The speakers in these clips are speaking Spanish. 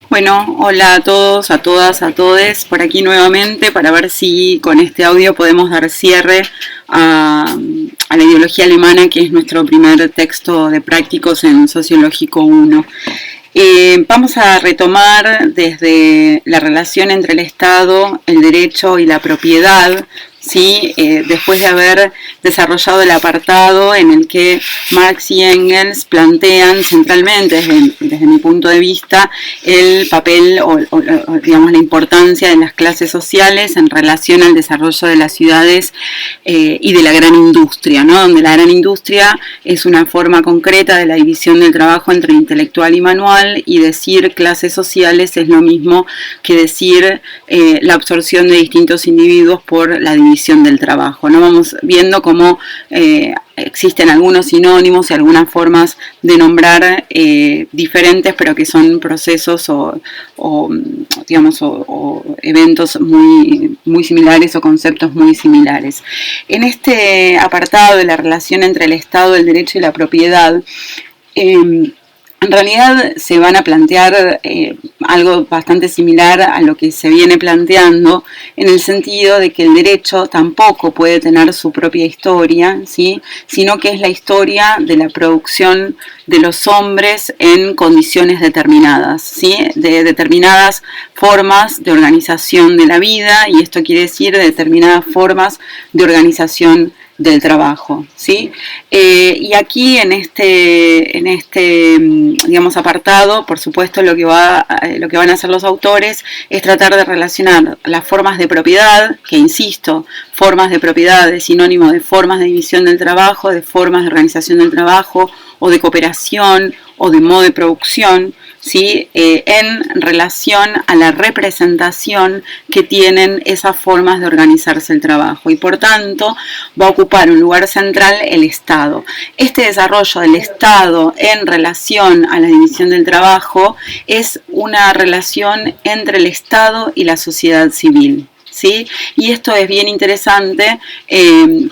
Bueno, hola a todos, a todas, a todes, por aquí nuevamente para ver si con este audio podemos dar cierre a la ideología alemana, que es nuestro primer texto de prácticos en Sociológico 1. Vamos a retomar desde la relación entre el Estado, el derecho y la propiedad, ¿sí? Después de haber desarrollado el apartado en el que Marx y Engels plantean centralmente, desde mi punto de vista, el papel o digamos la importancia de las clases sociales en relación al desarrollo de las ciudades y de la gran industria, ¿no? Donde la gran industria es una forma concreta de la división del trabajo entre intelectual y manual, y decir clases sociales es lo mismo que decir la absorción de distintos individuos por la división del trabajo, ¿no? Vamos viendo cómo existen algunos sinónimos y algunas formas de nombrar diferentes, pero que son procesos o eventos muy similares o conceptos muy similares. En este apartado de la relación entre el Estado, el derecho y la propiedad, en realidad se van a plantear algo bastante similar a lo que se viene planteando, en el sentido de que el derecho tampoco puede tener su propia historia, ¿sí? Sino que es la historia de la producción de los hombres en condiciones determinadas, ¿sí? De determinadas formas de organización de la vida, y esto quiere decir de determinadas formas de organización del trabajo, ¿sí? Y aquí en este digamos apartado, por supuesto, lo que van a hacer los autores es tratar de relacionar las formas de propiedad, que insisto, formas de propiedad es sinónimo de formas de división del trabajo, de formas de organización del trabajo, o de cooperación, o de modo de producción, ¿sí? En relación a la representación que tienen esas formas de organizarse el trabajo, y por tanto va a ocupar un lugar central el Estado. Este desarrollo del Estado en relación a la división del trabajo es una relación entre el Estado y la sociedad civil, ¿sí? Y esto es bien interesante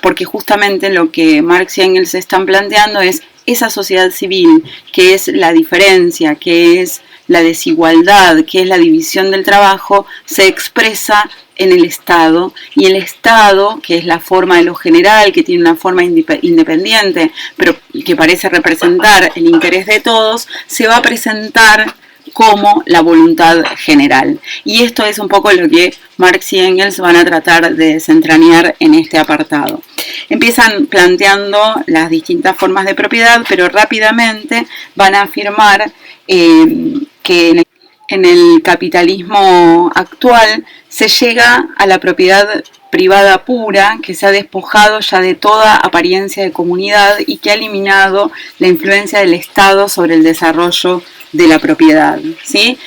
porque justamente lo que Marx y Engels están planteando es esa sociedad civil, que es la diferencia, que es la desigualdad, que es la división del trabajo, se expresa en el Estado, y el Estado, que es la forma de lo general, que tiene una forma independiente, pero que parece representar el interés de todos, se va a presentar como la voluntad general. Y esto es un poco lo que Marx y Engels van a tratar de desentrañar en este apartado. Empiezan planteando las distintas formas de propiedad, pero rápidamente van a afirmar que en el capitalismo actual se llega a la propiedad privada pura, que se ha despojado ya de toda apariencia de comunidad y que ha eliminado la influencia del Estado sobre el desarrollo de la propiedad, ¿sí?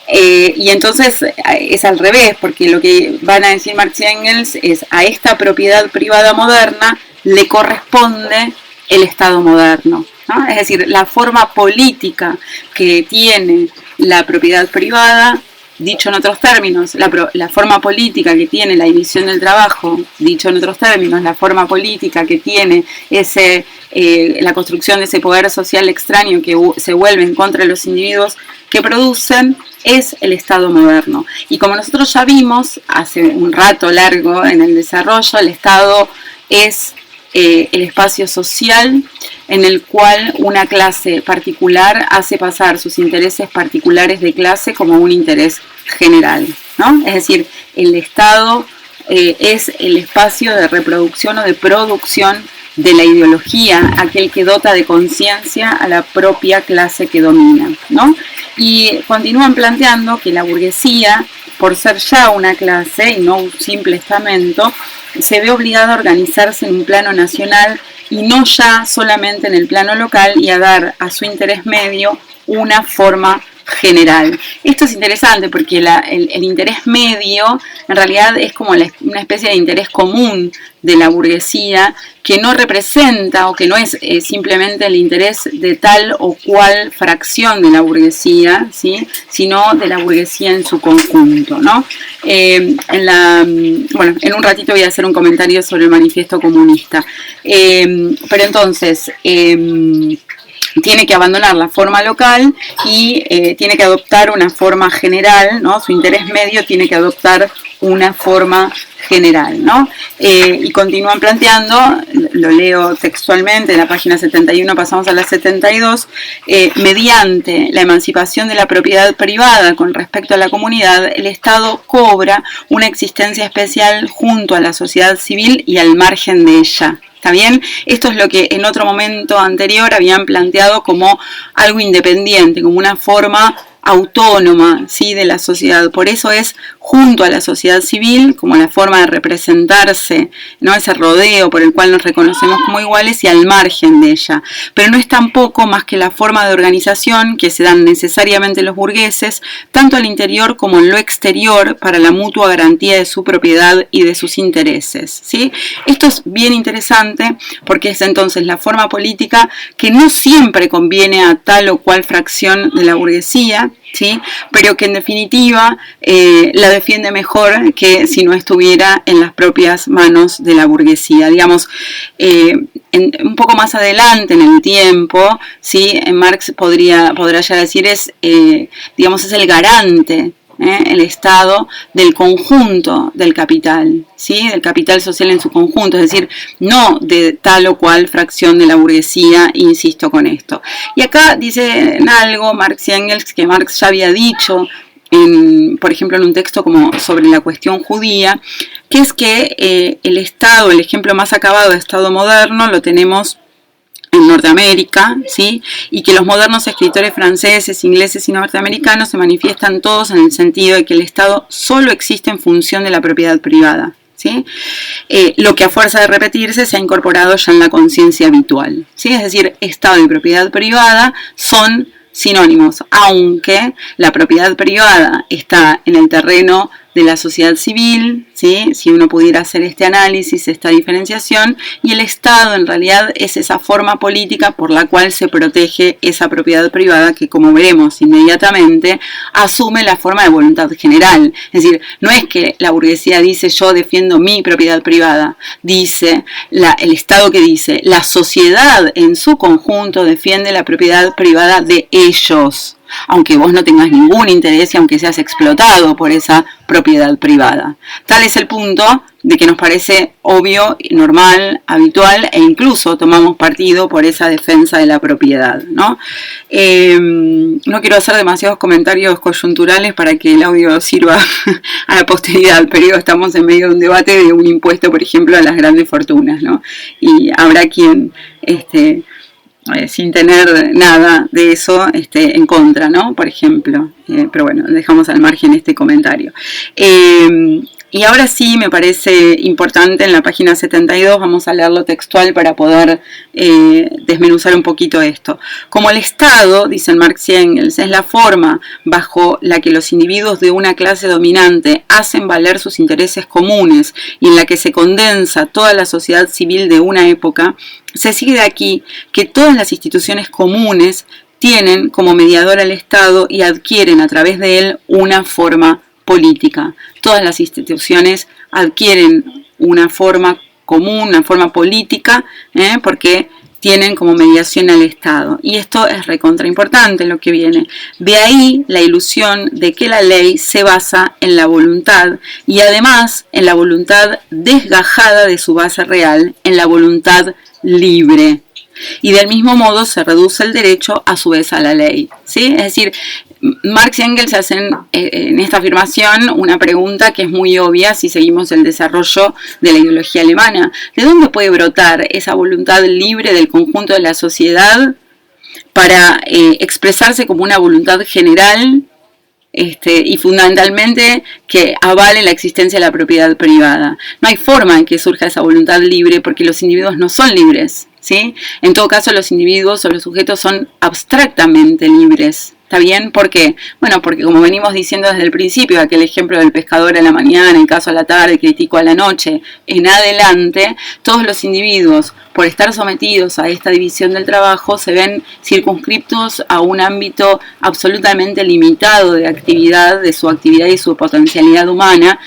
Y entonces es al revés, porque lo que van a decir Marx y Engels es: a esta propiedad privada moderna le corresponde el Estado moderno, ¿no? Es decir, la forma política que tiene la propiedad privada, dicho en otros términos, la forma política que tiene la división del trabajo, dicho en otros términos, la forma política que tiene la construcción de ese poder social extraño que se vuelve en contra de los individuos que producen, es el Estado moderno. Y como nosotros ya vimos hace un rato largo en el desarrollo, el Estado es el espacio social en el cual una clase particular hace pasar sus intereses particulares de clase como un interés general, ¿no? Es decir, el Estado es el espacio de reproducción o de producción de la ideología, aquel que dota de conciencia a la propia clase que domina, ¿no? Y continúan planteando que la burguesía, por ser ya una clase y no un simple estamento, se ve obligada a organizarse en un plano nacional y no ya solamente en el plano local, y a dar a su interés medio una forma general. Esto es interesante porque el interés medio en realidad es como una especie de interés común de la burguesía, que no representa o que no es simplemente el interés de tal o cual fracción de la burguesía, ¿sí? Sino de la burguesía en su conjunto, ¿no? En un ratito voy a hacer un comentario sobre el manifiesto comunista. Pero entonces, tiene que abandonar la forma local y tiene que adoptar una forma general, ¿no? Su interés medio tiene que adoptar una forma general, ¿no? Y continúan planteando, lo leo textualmente, en la página 71 pasamos a la 72, mediante la emancipación de la propiedad privada con respecto a la comunidad, el Estado cobra una existencia especial junto a la sociedad civil y al margen de ella. ¿Está bien? Esto es lo que en otro momento anterior habían planteado como algo independiente, como una forma autónoma, ¿sí?, de la sociedad. Por eso es junto a la sociedad civil, como la forma de representarse, ¿no?, ese rodeo por el cual nos reconocemos como iguales, y al margen de ella. Pero no es tampoco más que la forma de organización que se dan necesariamente los burgueses, tanto al interior como en lo exterior, para la mutua garantía de su propiedad y de sus intereses, ¿sí? Esto es bien interesante porque es entonces la forma política que no siempre conviene a tal o cual fracción de la burguesía, ¿sí?, pero que en definitiva la defiende mejor que si no estuviera en las propias manos de la burguesía. Digamos, un poco más adelante en el tiempo, ¿sí?, Marx podrá llegar a decir digamos, es el garante, el Estado, del conjunto del capital, ¿sí?, del capital social en su conjunto, es decir, no de tal o cual fracción de la burguesía, insisto con esto. Y acá dicen algo Marx y Engels que Marx ya había dicho, por ejemplo, en un texto como sobre la cuestión judía, que es que el Estado, el ejemplo más acabado de Estado moderno, lo tenemos en Norteamérica, ¿sí?, y que los modernos escritores franceses, ingleses y norteamericanos se manifiestan todos en el sentido de que el Estado solo existe en función de la propiedad privada, ¿sí? Lo que a fuerza de repetirse se ha incorporado ya en la conciencia habitual, ¿sí? Es decir, Estado y propiedad privada son sinónimos, aunque la propiedad privada está en el terreno de la sociedad civil, ¿sí?, si uno pudiera hacer este análisis, esta diferenciación, y el Estado en realidad es esa forma política por la cual se protege esa propiedad privada que, como veremos inmediatamente, asume la forma de voluntad general. Es decir, no es que la burguesía dice yo defiendo mi propiedad privada, dice el Estado que dice la sociedad en su conjunto defiende la propiedad privada de ellos, aunque vos no tengas ningún interés y aunque seas explotado por esa propiedad privada. Tal es el punto de que nos parece obvio, normal, habitual, e incluso tomamos partido por esa defensa de la propiedad, ¿no? No quiero hacer demasiados comentarios coyunturales para que el audio sirva a la posteridad, pero estamos en medio de un debate de un impuesto, por ejemplo, a las grandes fortunas, ¿no? Y habrá quien sin tener nada de eso en contra, ¿no?, por ejemplo. Pero bueno, dejamos al margen este comentario. Y ahora sí me parece importante, en la página 72, vamos a leerlo textual para poder desmenuzar un poquito esto. Como el Estado, dicen Marx y Engels, es la forma bajo la que los individuos de una clase dominante hacen valer sus intereses comunes y en la que se condensa toda la sociedad civil de una época, se sigue de aquí que todas las instituciones comunes tienen como mediador al Estado y adquieren a través de él una forma política. Todas las instituciones adquieren una forma común, una forma política, porque tienen como mediación al Estado. Y esto es recontra importante lo que viene. De ahí la ilusión de que la ley se basa en la voluntad y además en la voluntad desgajada de su base real, en la voluntad libre. Y del mismo modo se reduce el derecho a su vez a la ley, ¿sí? Es decir, Marx y Engels hacen en esta afirmación una pregunta que es muy obvia si seguimos el desarrollo de la ideología alemana. ¿De dónde puede brotar esa voluntad libre del conjunto de la sociedad para expresarse como una voluntad general y fundamentalmente que avale la existencia de la propiedad privada? No hay forma en que surja esa voluntad libre porque los individuos no son libres, ¿sí? En todo caso, los individuos o los sujetos son abstractamente libres. ¿Está bien? ¿Por qué? Bueno, porque como venimos diciendo desde el principio, aquel ejemplo del pescador a la mañana, el caso a la tarde, crítico a la noche, en adelante, todos los individuos, por estar sometidos a esta división del trabajo, se ven circunscriptos a un ámbito absolutamente limitado de actividad, de su actividad y su potencialidad humana,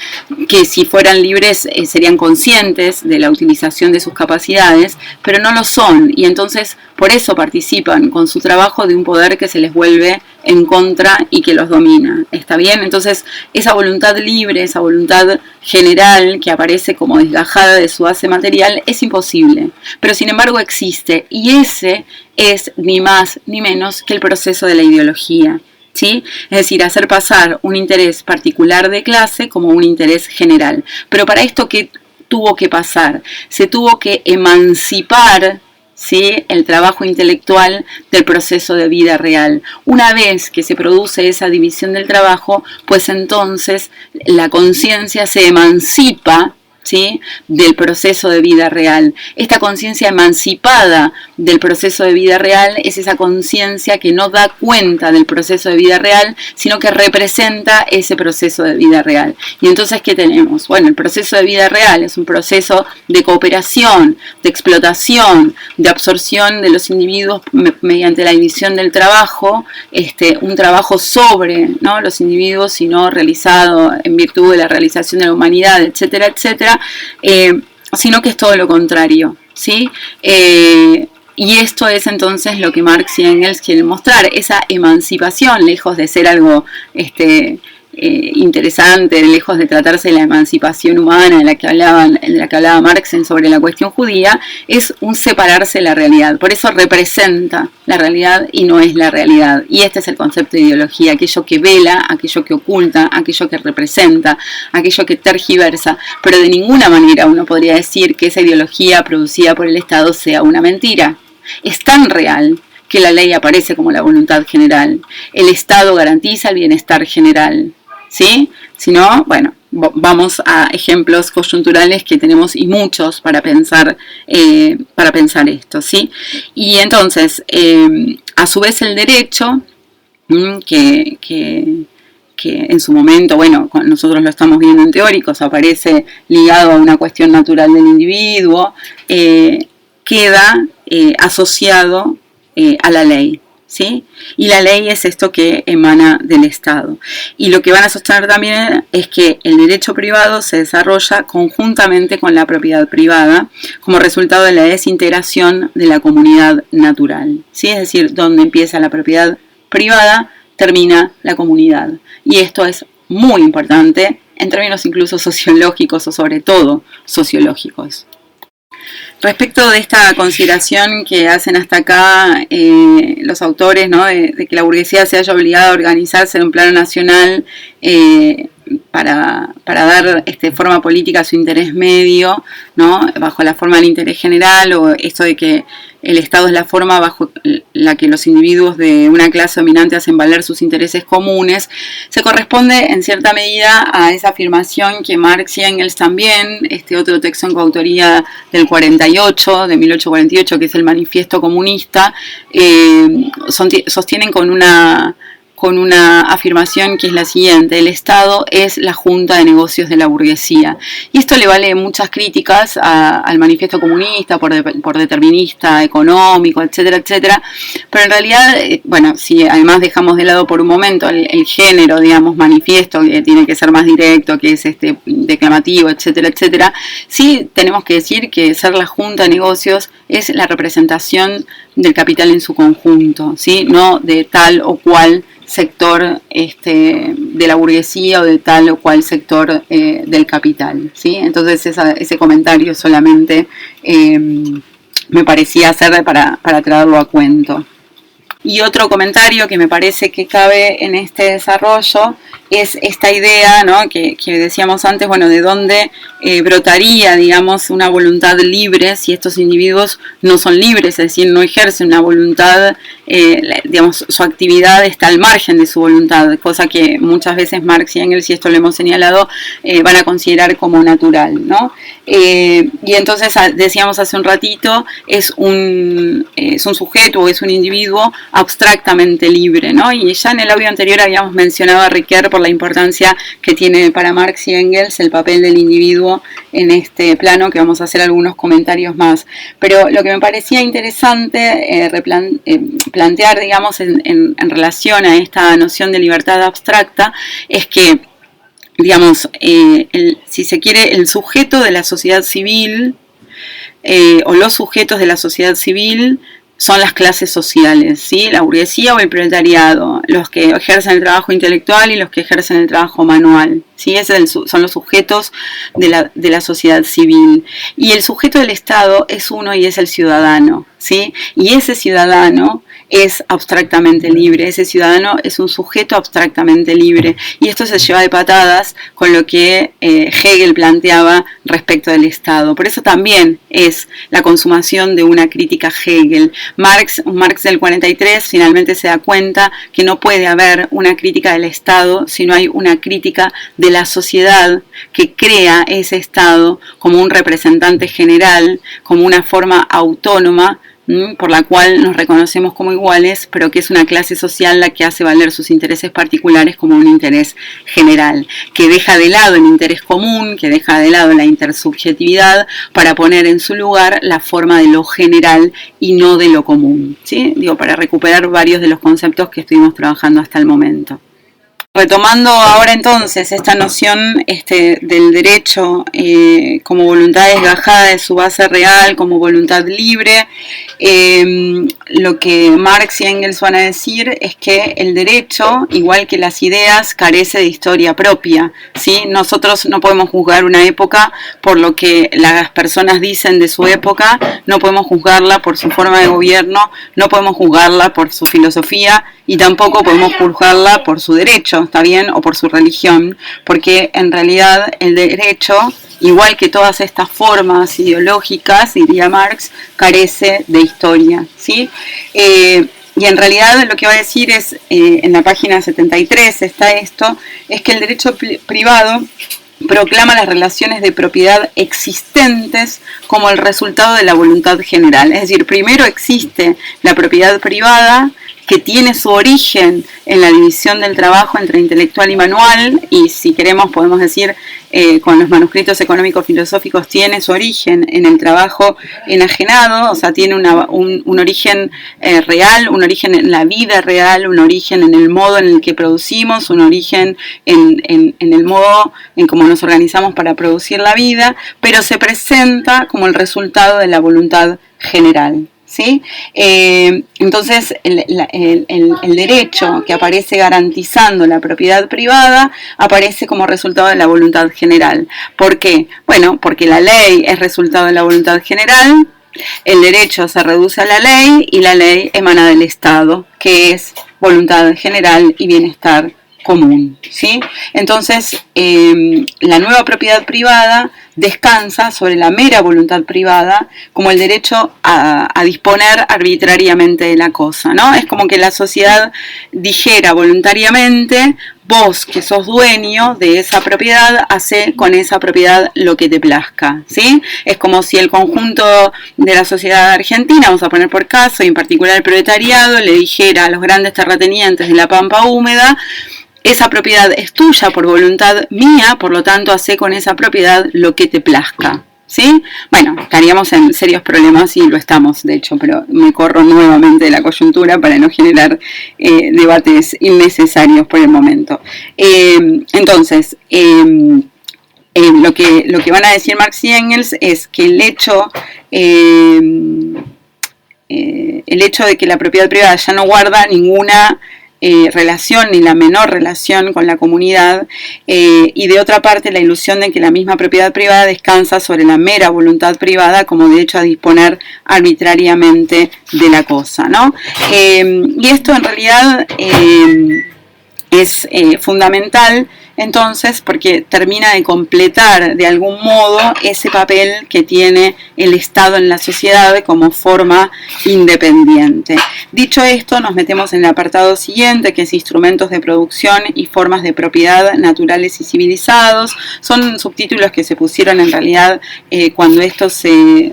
que si fueran libres serían conscientes de la utilización de sus capacidades, pero no lo son, y entonces por eso participan con su trabajo de un poder que se les vuelve en contra y que los domina. ¿Está bien? Entonces, esa voluntad libre, esa voluntad general que aparece como desgajada de su base material es imposible, pero sin embargo existe, y ese es ni más ni menos que el proceso de la ideología. ¿Sí? Es decir, hacer pasar un interés particular de clase como un interés general. Pero para esto, ¿qué tuvo que pasar? Se tuvo que emancipar, ¿sí?, el trabajo intelectual del proceso de vida real. Una vez que se produce esa división del trabajo, pues entonces la conciencia se emancipa, ¿sí?, del proceso de vida real. Esta conciencia emancipada del proceso de vida real es esa conciencia que no da cuenta del proceso de vida real, sino que representa ese proceso de vida real. Y entonces, ¿qué tenemos? Bueno, el proceso de vida real es un proceso de cooperación, de explotación, de absorción de los individuos mediante la división del trabajo, un trabajo sobre, ¿no?, los individuos, sino realizado en virtud de la realización de la humanidad, etcétera, etcétera. Sino que es todo lo contrario, ¿sí? Y esto es entonces lo que Marx y Engels quieren mostrar, esa emancipación, lejos de ser algo interesante, lejos de tratarse de la emancipación humana de la que hablaba Marx sobre la cuestión judía, es un separarse de la realidad. Por eso representa la realidad y no es la realidad. Y este es el concepto de ideología, aquello que vela, aquello que oculta, aquello que representa, aquello que tergiversa. Pero de ninguna manera uno podría decir que esa ideología producida por el Estado sea una mentira. Es tan real que la ley aparece como la voluntad general. El Estado garantiza el bienestar general, ¿sí? Si no, bueno, vamos a ejemplos coyunturales que tenemos y muchos para pensar esto, ¿sí? Y entonces, a su vez el derecho, que en su momento, bueno, nosotros lo estamos viendo en teóricos, aparece ligado a una cuestión natural del individuo, queda asociado a la ley, ¿sí? Y la ley es esto que emana del Estado. Y lo que van a sostener también es que el derecho privado se desarrolla conjuntamente con la propiedad privada como resultado de la desintegración de la comunidad natural, ¿sí? Es decir, donde empieza la propiedad privada, termina la comunidad. Y esto es muy importante en términos incluso sociológicos o sobre todo sociológicos. Respecto de esta consideración que hacen hasta acá los autores, ¿no?, de que la burguesía se haya obligado a organizarse en un plano nacional para dar forma política a su interés medio, ¿no?, bajo la forma del interés general, o esto de que el Estado es la forma bajo la que los individuos de una clase dominante hacen valer sus intereses comunes, se corresponde en cierta medida a esa afirmación que Marx y Engels también, otro texto en coautoría del 48, de 1848, que es el Manifiesto Comunista, sostienen con una afirmación que es la siguiente: el Estado es la junta de negocios de la burguesía. Y esto le vale muchas críticas al manifiesto comunista por determinista económico, etcétera, etcétera. Pero en realidad, bueno, si además dejamos de lado por un momento el género, digamos, manifiesto, que tiene que ser más directo, que es declamativo, etcétera, etcétera, sí tenemos que decir que ser la junta de negocios es la representación del capital en su conjunto, ¿sí? No de tal o cual sector de la burguesía o de tal o cual sector del capital, ¿sí? Entonces ese comentario solamente me parecía hacer para traerlo a cuento. Y otro comentario que me parece que cabe en este desarrollo es esta idea, ¿no?, que decíamos antes, bueno, de dónde brotaría, digamos, una voluntad libre si estos individuos no son libres, es decir, no ejercen una voluntad, digamos, su actividad está al margen de su voluntad, cosa que muchas veces Marx y Engels, y esto lo hemos señalado, van a considerar como natural, ¿no? Y entonces, decíamos hace un ratito, es un sujeto o es un individuo abstractamente libre, ¿no? Y ya en el audio anterior habíamos mencionado a Ricoeur por por la importancia que tiene para Marx y Engels el papel del individuo en este plano, que vamos a hacer algunos comentarios más. Pero lo que me parecía interesante plantear, digamos, en relación a esta noción de libertad abstracta, es que, digamos, si se quiere, el sujeto de la sociedad civil o los sujetos de la sociedad civil son las clases sociales, ¿sí? La burguesía o el proletariado, los que ejercen el trabajo intelectual y los que ejercen el trabajo manual, ¿sí? Son los sujetos de la sociedad civil. Y el sujeto del Estado es uno y es el ciudadano, ¿sí? Y ese ciudadano es abstractamente libre, ese ciudadano es un sujeto abstractamente libre, y esto se lleva de patadas con lo que Hegel planteaba respecto del Estado. Por eso también es la consumación de una crítica Hegel. Marx del 43 finalmente se da cuenta que no puede haber una crítica del Estado si no hay una crítica de la sociedad que crea ese Estado como un representante general, como una forma autónoma por la cual nos reconocemos como iguales, pero que es una clase social la que hace valer sus intereses particulares como un interés general, que deja de lado el interés común, que deja de lado la intersubjetividad para poner en su lugar la forma de lo general y no de lo común, ¿sí? Digo, para recuperar varios de los conceptos que estuvimos trabajando hasta el momento. Retomando ahora entonces esta noción del derecho como voluntad desgajada de su base real, como voluntad libre, lo que Marx y Engels van a decir es que el derecho, igual que las ideas, carece de historia propia, ¿sí? Nosotros no podemos juzgar una época por lo que las personas dicen de su época, no podemos juzgarla por su forma de gobierno, no podemos juzgarla por su filosofía y tampoco podemos juzgarla por su derecho, ¿está bien? O por su religión, porque en realidad el derecho, igual que todas estas formas ideológicas, diría Marx, carece de historia, ¿sí? Y en realidad lo que va a decir es, en la página 73 está esto, es que el derecho privado proclama las relaciones de propiedad existentes como el resultado de la voluntad general. Es decir, primero existe la propiedad privada, que tiene su origen en la división del trabajo entre intelectual y manual, y si queremos podemos decir con los manuscritos económicos filosóficos tiene su origen en el trabajo enajenado, o sea, tiene un origen real, un origen en la vida real, un origen en el modo en el que producimos, un origen en el modo en cómo nos organizamos para producir la vida, pero se presenta como el resultado de la voluntad general. ¿Sí? Entonces el derecho que aparece garantizando la propiedad privada aparece como resultado de la voluntad general. ¿Por qué? Bueno, porque la ley es resultado de la voluntad general, el derecho se reduce a la ley y la ley emana del Estado, que es voluntad general y bienestar común, ¿sí? Entonces, la nueva propiedad privada descansa sobre la mera voluntad privada como el derecho a disponer arbitrariamente de la cosa, ¿no? Es como que la sociedad dijera voluntariamente: vos que sos dueño de esa propiedad, hacé con esa propiedad lo que te plazca, ¿sí? Es como si el conjunto de la sociedad argentina, vamos a poner por caso, y en particular el proletariado, le dijera a los grandes terratenientes de la pampa húmeda: esa propiedad es tuya por voluntad mía, por lo tanto, hacé con esa propiedad lo que te plazca, ¿sí? Bueno, estaríamos en serios problemas y lo estamos, de hecho, pero me corro nuevamente de la coyuntura para no generar debates innecesarios por el momento. Entonces, lo que van a decir Marx y Engels es que el hecho de que la propiedad privada ya no guarda ninguna relación ni la menor relación con la comunidad, y de otra parte la ilusión de que la misma propiedad privada descansa sobre la mera voluntad privada como derecho a disponer arbitrariamente de la cosa, ¿no? Y esto en realidad es fundamental entonces porque termina de completar de algún modo ese papel que tiene el Estado en la sociedad como forma independiente. Dicho esto, nos metemos en el apartado siguiente, que es instrumentos de producción y formas de propiedad naturales y civilizados. Son subtítulos que se pusieron en realidad cuando esto se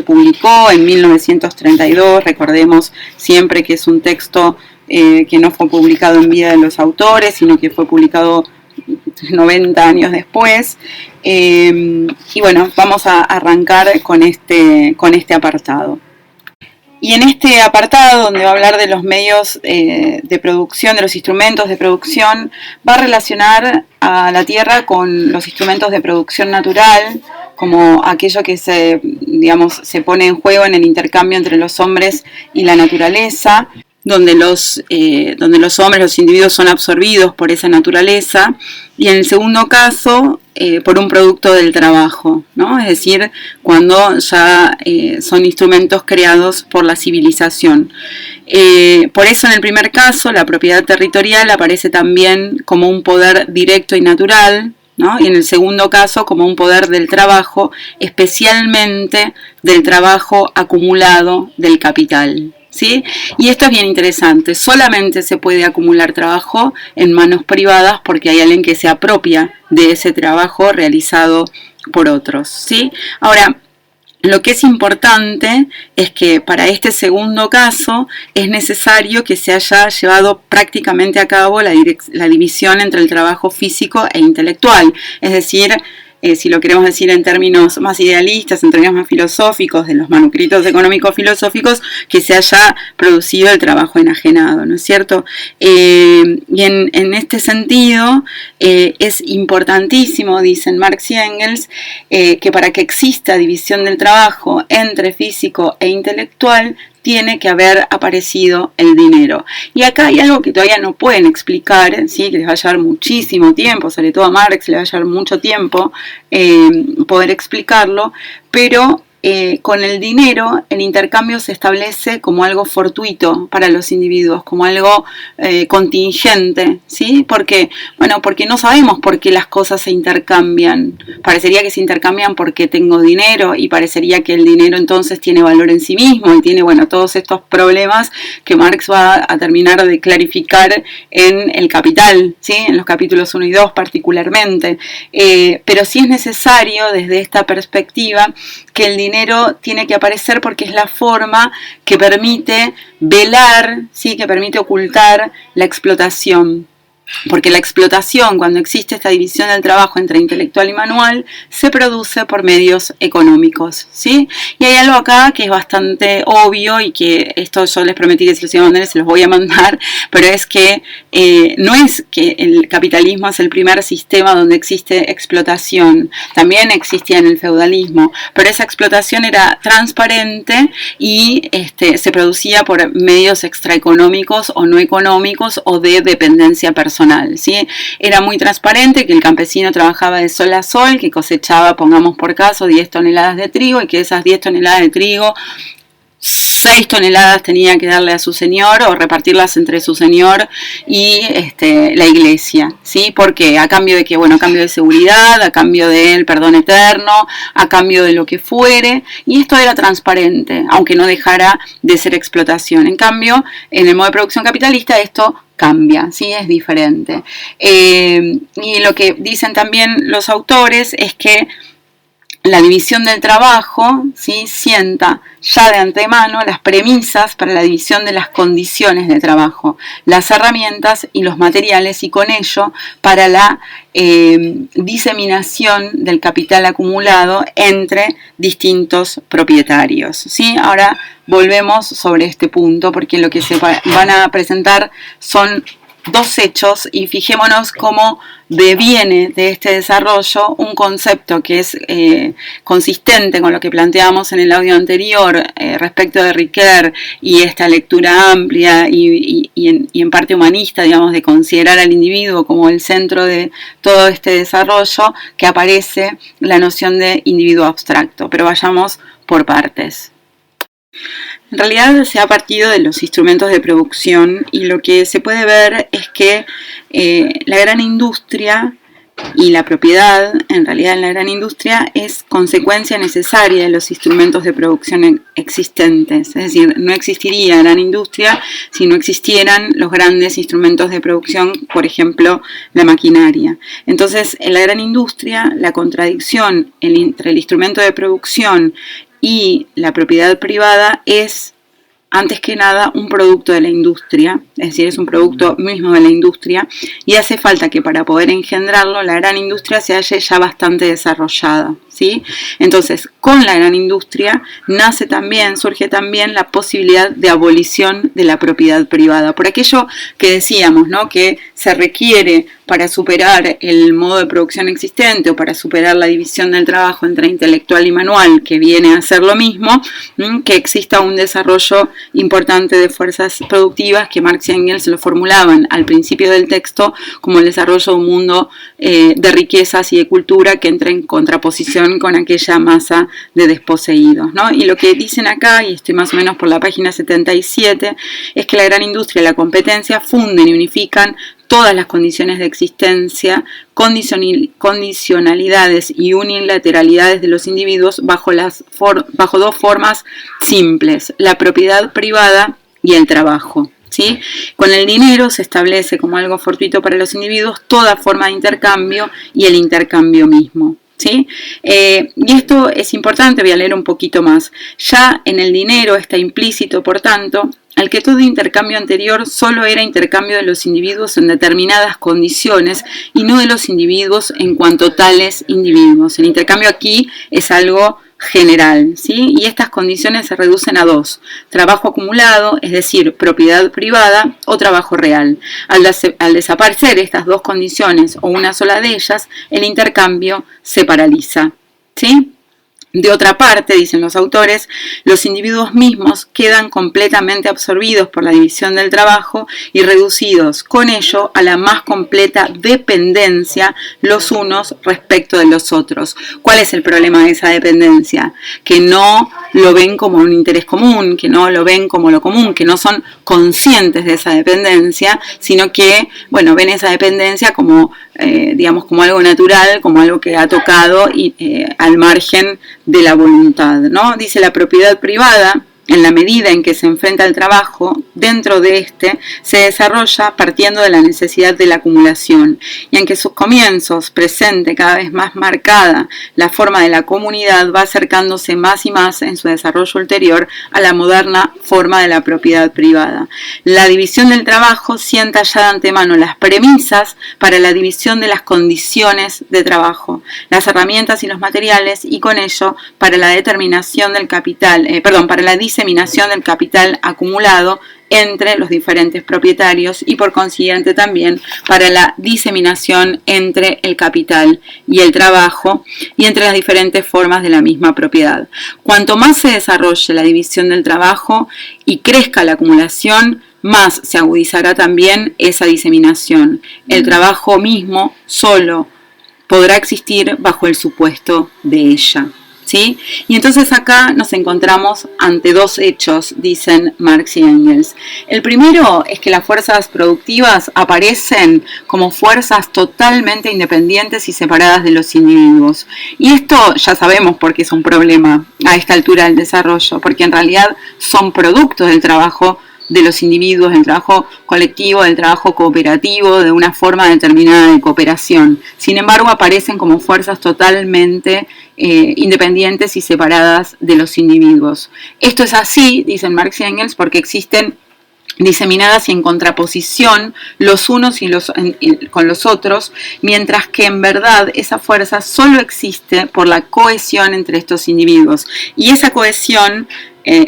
publicó en 1932. Recordemos siempre que es un texto que no fue publicado en vida de los autores, sino que fue publicado 90 años después. Y bueno, vamos a arrancar con este apartado. Y en este apartado, donde va a hablar de los medios de producción, de los instrumentos de producción, va a relacionar a la tierra con los instrumentos de producción natural, como aquello que se pone en juego en el intercambio entre los hombres y la naturaleza, donde los hombres, los individuos, son absorbidos por esa naturaleza, y en el segundo caso, por un producto del trabajo, ¿no? Es decir, cuando ya son instrumentos creados por la civilización. Por eso en el primer caso la propiedad territorial aparece también como un poder directo y natural, ¿no? Y en el segundo caso como un poder del trabajo, especialmente del trabajo acumulado del capital. ¿Sí? Y esto es bien interesante, solamente se puede acumular trabajo en manos privadas porque hay alguien que se apropia de ese trabajo realizado por otros, ¿sí? Ahora, lo que es importante es que para este segundo caso es necesario que se haya llevado prácticamente a cabo la división entre el trabajo físico e intelectual, es decir, si lo queremos decir en términos más idealistas, en términos más filosóficos, de los manuscritos económicos filosóficos, que se haya producido el trabajo enajenado, ¿no es cierto? Y en este sentido es importantísimo, dicen Marx y Engels, que para que exista división del trabajo entre físico e intelectual, tiene que haber aparecido el dinero. Y acá hay algo que todavía no pueden explicar, ¿sí? Que les va a llevar muchísimo tiempo, sobre todo a Marx le va a llevar mucho tiempo poder explicarlo, pero con el dinero el intercambio se establece como algo fortuito para los individuos, como algo contingente, ¿sí? Porque no sabemos por qué las cosas se intercambian. Parecería que se intercambian porque tengo dinero y parecería que el dinero entonces tiene valor en sí mismo y tiene, todos estos problemas que Marx va a terminar de clarificar en El Capital, ¿sí? En los capítulos 1 y 2 particularmente. Pero sí es necesario desde esta perspectiva que el dinero tiene que aparecer porque es la forma que permite velar, ¿sí? Que permite ocultar la explotación. Porque la explotación, cuando existe esta división del trabajo entre intelectual y manual, se produce por medios económicos, ¿sí? Y hay algo acá que es bastante obvio y que esto yo les prometí que se los iba a mandar y se los voy a mandar, pero es que no es que el capitalismo es el primer sistema donde existe explotación, también existía en el feudalismo, pero esa explotación era transparente y se producía por medios extraeconómicos o no económicos o de dependencia personal. ¿Sí? Era muy transparente que el campesino trabajaba de sol a sol, que cosechaba, pongamos por caso, 10 toneladas de trigo y que esas 10 toneladas de trigo 6 toneladas tenía que darle a su señor o repartirlas entre su señor y la iglesia, ¿sí? Porque a cambio de que, a cambio de seguridad, a cambio del perdón eterno, a cambio de lo que fuere, y esto era transparente, aunque no dejara de ser explotación. En cambio, en el modo de producción capitalista esto cambia, ¿sí? Es diferente. Y lo que dicen también los autores es que la división del trabajo, ¿sí? Sienta ya de antemano las premisas para la división de las condiciones de trabajo, las herramientas y los materiales, y con ello para la diseminación del capital acumulado entre distintos propietarios, ¿sí? Ahora volvemos sobre este punto porque lo que se van a presentar son dos hechos y fijémonos cómo deviene de este desarrollo un concepto que es consistente con lo que planteamos en el audio anterior respecto de Ricoeur y esta lectura amplia y en parte humanista, de considerar al individuo como el centro de todo este desarrollo, que aparece la noción de individuo abstracto. Pero vayamos por partes. En realidad se ha partido de los instrumentos de producción y lo que se puede ver es que la gran industria y la propiedad, en realidad en la gran industria, es consecuencia necesaria de los instrumentos de producción existentes. Es decir, no existiría gran industria si no existieran los grandes instrumentos de producción, por ejemplo, la maquinaria. Entonces, en la gran industria, la contradicción entre el instrumento de producción y la propiedad privada es antes que nada un producto de la industria, es decir, es un producto mismo de la industria, y hace falta que para poder engendrarlo la gran industria se halle ya bastante desarrollada, ¿sí? Entonces, con la gran industria surge también la posibilidad de abolición de la propiedad privada, por aquello que decíamos, ¿no? Que se requiere para superar el modo de producción existente o para superar la división del trabajo entre intelectual y manual, que viene a ser lo mismo, que exista un desarrollo importante de fuerzas productivas, que Marx y Engels lo formulaban al principio del texto como el desarrollo de un mundo de riquezas y de cultura que entra en contraposición con aquella masa de desposeídos, ¿no? Y lo que dicen acá, y estoy más o menos por la página 77, es que la gran industria y la competencia funden y unifican todas las condiciones de existencia, condicionalidades y unilateralidades de los individuos bajo dos formas simples: la propiedad privada y el trabajo, ¿sí? Con el dinero se establece como algo fortuito para los individuos toda forma de intercambio y el intercambio mismo, ¿sí? Y esto es importante, voy a leer un poquito más. Ya en el dinero está implícito, por tanto, al que todo intercambio anterior solo era intercambio de los individuos en determinadas condiciones y no de los individuos en cuanto tales individuos. El intercambio aquí es algo general, ¿sí? Y estas condiciones se reducen a dos: trabajo acumulado, es decir, propiedad privada, o trabajo real. Al desaparecer estas dos condiciones o una sola de ellas, el intercambio se paraliza, ¿sí? De otra parte, dicen los autores, los individuos mismos quedan completamente absorbidos por la división del trabajo y reducidos con ello a la más completa dependencia los unos respecto de los otros. ¿Cuál es el problema de esa dependencia? Que no lo ven como un interés común, que no lo ven como lo común, que no son conscientes de esa dependencia, sino que, bueno, ven esa dependencia como digamos, como algo natural, como algo que ha tocado y al margen de la voluntad, ¿no? Dice: la propiedad privada, en la medida en que se enfrenta al trabajo, dentro de este se desarrolla partiendo de la necesidad de la acumulación, y aunque sus comienzos presente cada vez más marcada la forma de la comunidad, va acercándose más y más en su desarrollo ulterior a la moderna forma de la propiedad privada. La división del trabajo sienta ya de antemano las premisas para la división de las condiciones de trabajo, las herramientas y los materiales, y con ello para la determinación del capital, para la diseminación del capital acumulado entre los diferentes propietarios y por consiguiente también para la diseminación entre el capital y el trabajo y entre las diferentes formas de la misma propiedad. Cuanto más se desarrolle la división del trabajo y crezca la acumulación, más se agudizará también esa diseminación. El trabajo mismo solo podrá existir bajo el supuesto de ella, ¿sí? Y entonces acá nos encontramos ante dos hechos, dicen Marx y Engels. El primero es que las fuerzas productivas aparecen como fuerzas totalmente independientes y separadas de los individuos. Y esto ya sabemos por qué es un problema a esta altura del desarrollo, porque en realidad son productos del trabajo de los individuos, del trabajo colectivo, del trabajo cooperativo, de una forma determinada de cooperación. Sin embargo, aparecen como fuerzas totalmente independientes y separadas de los individuos. Esto es así, dicen Marx y Engels, porque existen diseminadas y en contraposición los unos con los otros, mientras que en verdad esa fuerza solo existe por la cohesión entre estos individuos. Y esa cohesión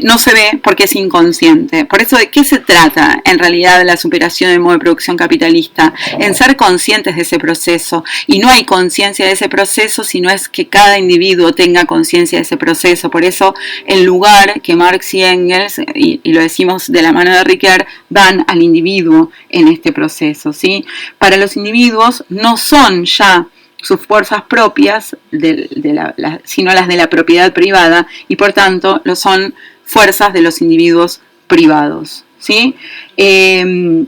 no se ve porque es inconsciente. Por eso, ¿de qué se trata en realidad la superación del modo de producción capitalista? En ser conscientes de ese proceso. Y no hay conciencia de ese proceso si no es que cada individuo tenga conciencia de ese proceso. Por eso, el lugar que Marx y Engels, y lo decimos de la mano de Ricoeur, dan al individuo en este proceso, ¿sí? Para los individuos no son ya sus fuerzas propias, sino las de la propiedad privada, y por tanto lo son fuerzas de los individuos privados, ¿sí? Y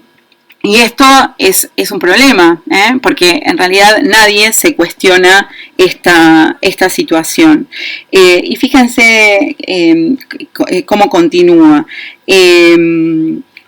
esto es un problema, porque en realidad nadie se cuestiona esta situación. Y fíjense cómo continúa.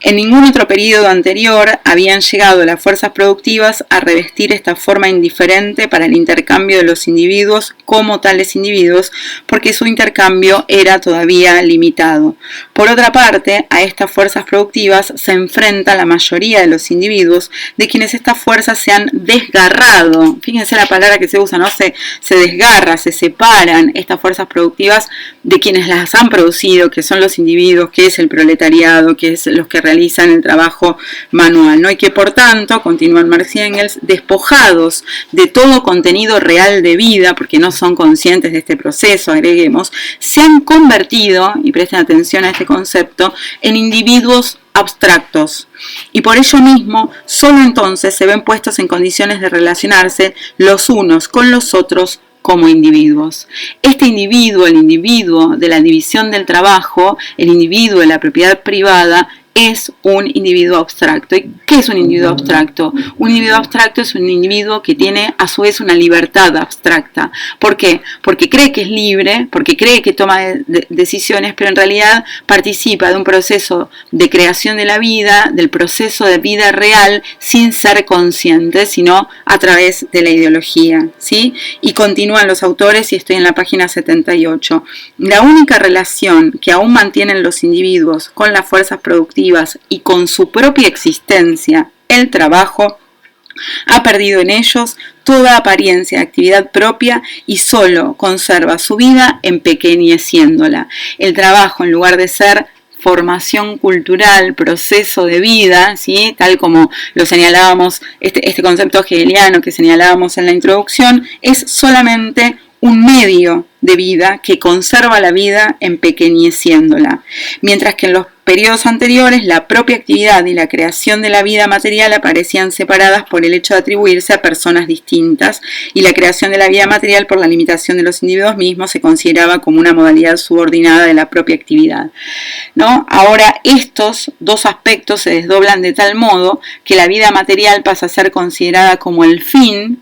En ningún otro periodo anterior habían llegado las fuerzas productivas a revestir esta forma indiferente para el intercambio de los individuos como tales individuos, porque su intercambio era todavía limitado. Por otra parte, a estas fuerzas productivas se enfrenta la mayoría de los individuos de quienes estas fuerzas se han desgarrado. Fíjense la palabra que se usa, ¿no? Se desgarra, se separan estas fuerzas productivas de quienes las han producido, que son los individuos, que es el proletariado, que es los que realizan el trabajo manual, ¿no? Y que por tanto, continúan Marx y Engels, despojados de todo contenido real de vida, porque no son conscientes de este proceso, agreguemos, se han convertido, y presten atención a este concepto, en individuos abstractos, y por ello mismo solo entonces se ven puestos en condiciones de relacionarse los unos con los otros como individuos. Este individuo, el individuo de la división del trabajo, el individuo de la propiedad privada, es un individuo abstracto. ¿Y qué es un individuo abstracto? Un individuo abstracto es un individuo que tiene a su vez una libertad abstracta. ¿Por qué? Porque cree que es libre, porque cree que toma decisiones, pero en realidad participa de un proceso de creación de la vida, del proceso de vida real, sin ser consciente, sino a través de la ideología, ¿sí? Y continúan los autores, y estoy en la página 78. La única relación que aún mantienen los individuos con las fuerzas productivas y con su propia existencia, el trabajo, ha perdido en ellos toda apariencia de actividad propia y solo conserva su vida empequeñeciéndola. El trabajo, en lugar de ser formación cultural, proceso de vida, ¿sí? Tal como lo señalábamos, este concepto hegeliano que señalábamos en la introducción, es solamente un medio de vida que conserva la vida empequeñeciéndola, mientras que en los periodos anteriores la propia actividad y la creación de la vida material aparecían separadas por el hecho de atribuirse a personas distintas, y la creación de la vida material por la limitación de los individuos mismos se consideraba como una modalidad subordinada de la propia actividad, ¿no? Ahora estos dos aspectos se desdoblan de tal modo que la vida material pasa a ser considerada como el fin,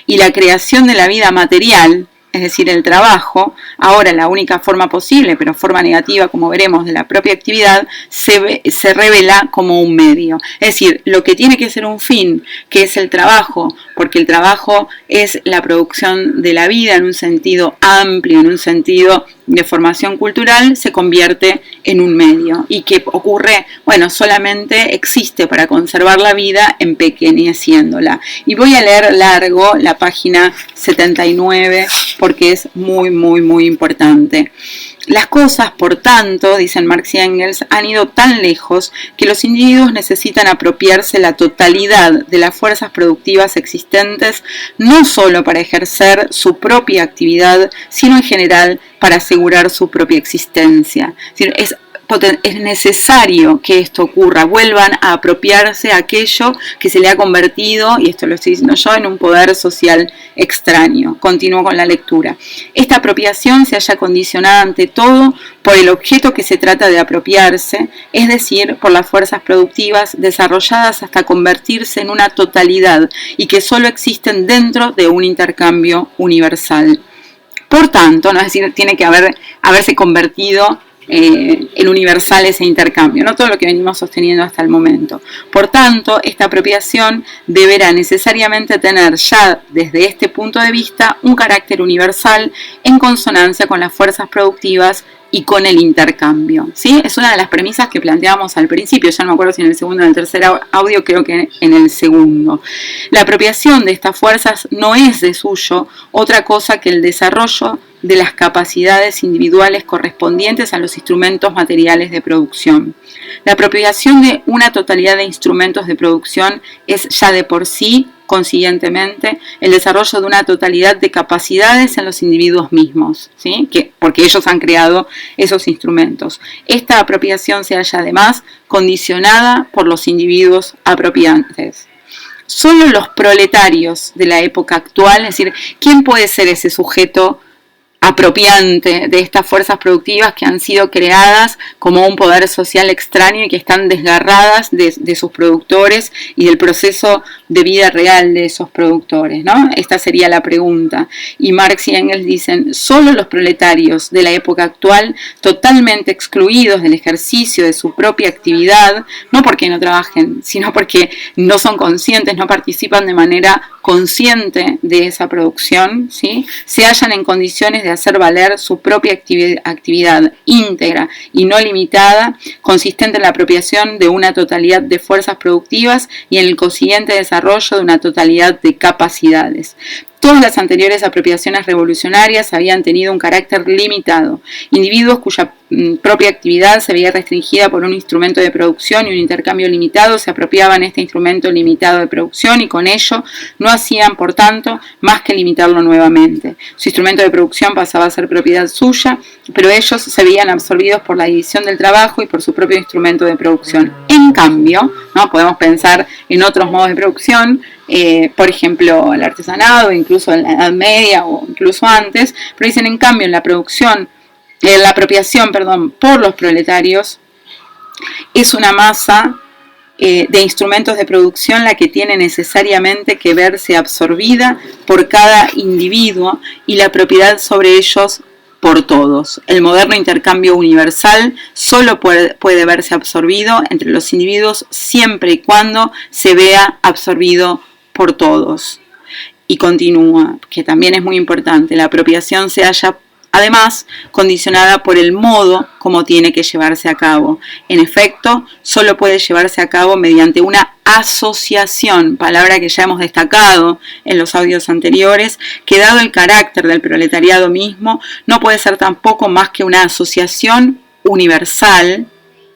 y la creación de la vida material, es decir, el trabajo, ahora la única forma posible, pero forma negativa, como veremos, de la propia actividad, se revela como un medio. Es decir, lo que tiene que ser un fin, que es el trabajo, porque el trabajo es la producción de la vida en un sentido amplio, en un sentido de formación cultural, se convierte en un medio. ¿Y qué ocurre? Bueno, solamente existe para conservar la vida empequeñeciéndola. Y voy a leer largo la página 79 porque es muy importante. Las cosas, por tanto, dicen Marx y Engels, han ido tan lejos que los individuos necesitan apropiarse la totalidad de las fuerzas productivas existentes, no solo para ejercer su propia actividad, sino en general para asegurar su propia existencia. Es necesario que esto ocurra, vuelvan a apropiarse aquello que se le ha convertido, y esto lo estoy diciendo yo, en un poder social extraño. Continúo con la lectura. Esta apropiación se halla condicionada ante todo por el objeto que se trata de apropiarse, es decir, por las fuerzas productivas desarrolladas hasta convertirse en una totalidad y que solo existen dentro de un intercambio universal. Por tanto, ¿no? Es decir, tiene que haberse convertido en universal ese intercambio, no todo lo que venimos sosteniendo hasta el momento. Por tanto, esta apropiación deberá necesariamente tener ya desde este punto de vista un carácter universal en consonancia con las fuerzas productivas y con el intercambio, ¿sí? Es una de las premisas que planteábamos al principio, ya no me acuerdo si en el segundo o en el tercer audio, creo que en el segundo. La apropiación de estas fuerzas no es de suyo otra cosa que el desarrollo de las capacidades individuales correspondientes a los instrumentos materiales de producción. La apropiación de una totalidad de instrumentos de producción es ya de por sí, consiguientemente, el desarrollo de una totalidad de capacidades en los individuos mismos, ¿sí? Porque ellos han creado esos instrumentos. Esta apropiación se halla además condicionada por los individuos apropiantes. Solo los proletarios de la época actual, es decir, ¿quién puede ser ese sujeto apropiante de estas fuerzas productivas que han sido creadas como un poder social extraño y que están desgarradas de sus productores y del proceso de vida real de esos productores, ¿no? Esta sería la pregunta. Y Marx y Engels dicen, solo los proletarios de la época actual, totalmente excluidos del ejercicio de su propia actividad, no porque no trabajen, sino porque no son conscientes, no participan de manera consciente de esa producción, ¿sí?, se hallan en condiciones de hacer valer su propia actividad íntegra y no limitada, consistente en la apropiación de una totalidad de fuerzas productivas y en el consiguiente desarrollo de una totalidad de capacidades. Todas las anteriores apropiaciones revolucionarias habían tenido un carácter limitado. Individuos cuya propia actividad se veía restringida por un instrumento de producción y un intercambio limitado se apropiaban este instrumento limitado de producción y con ello no hacían, por tanto, más que limitarlo nuevamente. Su instrumento de producción pasaba a ser propiedad suya, pero ellos se veían absorbidos por la división del trabajo y por su propio instrumento de producción. En cambio, ¿no?, podemos pensar en otros modos de producción, por ejemplo, el artesanado, incluso en la Edad Media o incluso antes, pero dicen, en cambio, en la apropiación por los proletarios es una masa de instrumentos de producción la que tiene necesariamente que verse absorbida por cada individuo y la propiedad sobre ellos por todos. El moderno intercambio universal solo puede verse absorbido entre los individuos siempre y cuando se vea absorbido por todos. Y continúa, que también es muy importante, la apropiación se halla además condicionada por el modo como tiene que llevarse a cabo. En efecto, solo puede llevarse a cabo mediante una asociación, palabra que ya hemos destacado en los audios anteriores, que dado el carácter del proletariado mismo, no puede ser tampoco más que una asociación universal,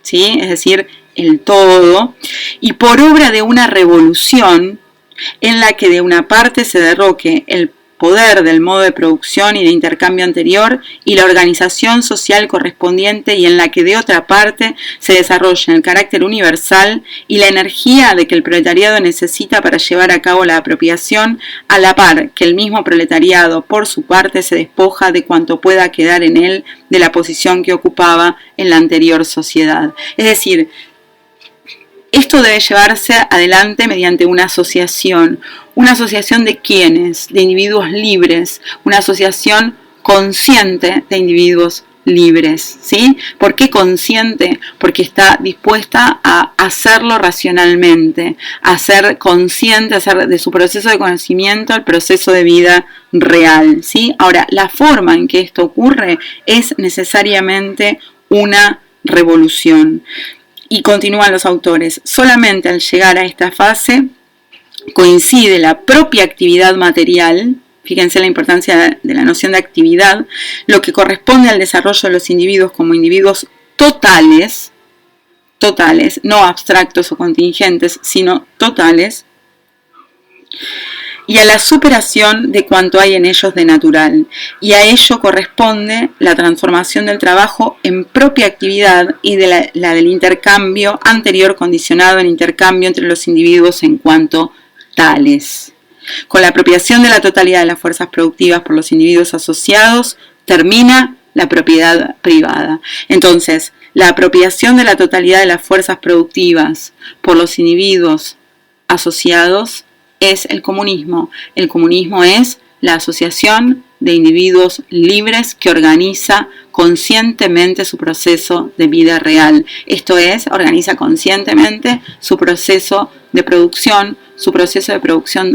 ¿sí?, es decir, el todo, y por obra de una revolución en la que de una parte se derroque el poder del modo de producción y de intercambio anterior y la organización social correspondiente y en la que de otra parte se desarrolle el carácter universal y la energía de que el proletariado necesita para llevar a cabo la apropiación, a la par que el mismo proletariado por su parte se despoja de cuanto pueda quedar en él de la posición que ocupaba en la anterior sociedad. Es decir, esto debe llevarse adelante mediante una asociación. ¿Una asociación de quiénes? De individuos libres. Una asociación consciente de individuos libres, ¿sí? ¿Por qué consciente? Porque está dispuesta a hacerlo racionalmente, a ser consciente, a hacer de su proceso de conocimiento el proceso de vida real, ¿sí? Ahora, la forma en que esto ocurre es necesariamente una revolución. Y continúan los autores, solamente al llegar a esta fase coincide la propia actividad material, fíjense la importancia de la noción de actividad, lo que corresponde al desarrollo de los individuos como individuos totales, no abstractos o contingentes, sino totales, y a la superación de cuanto hay en ellos de natural, y a ello corresponde la transformación del trabajo en propia actividad y de la del intercambio anterior condicionado en intercambio entre los individuos en cuanto tales. Con la apropiación de la totalidad de las fuerzas productivas por los individuos asociados, termina la propiedad privada. Entonces, la apropiación de la totalidad de las fuerzas productivas por los individuos asociados es el comunismo. El comunismo es la asociación de individuos libres que organiza conscientemente su proceso de vida real. Esto es, organiza conscientemente su proceso de producción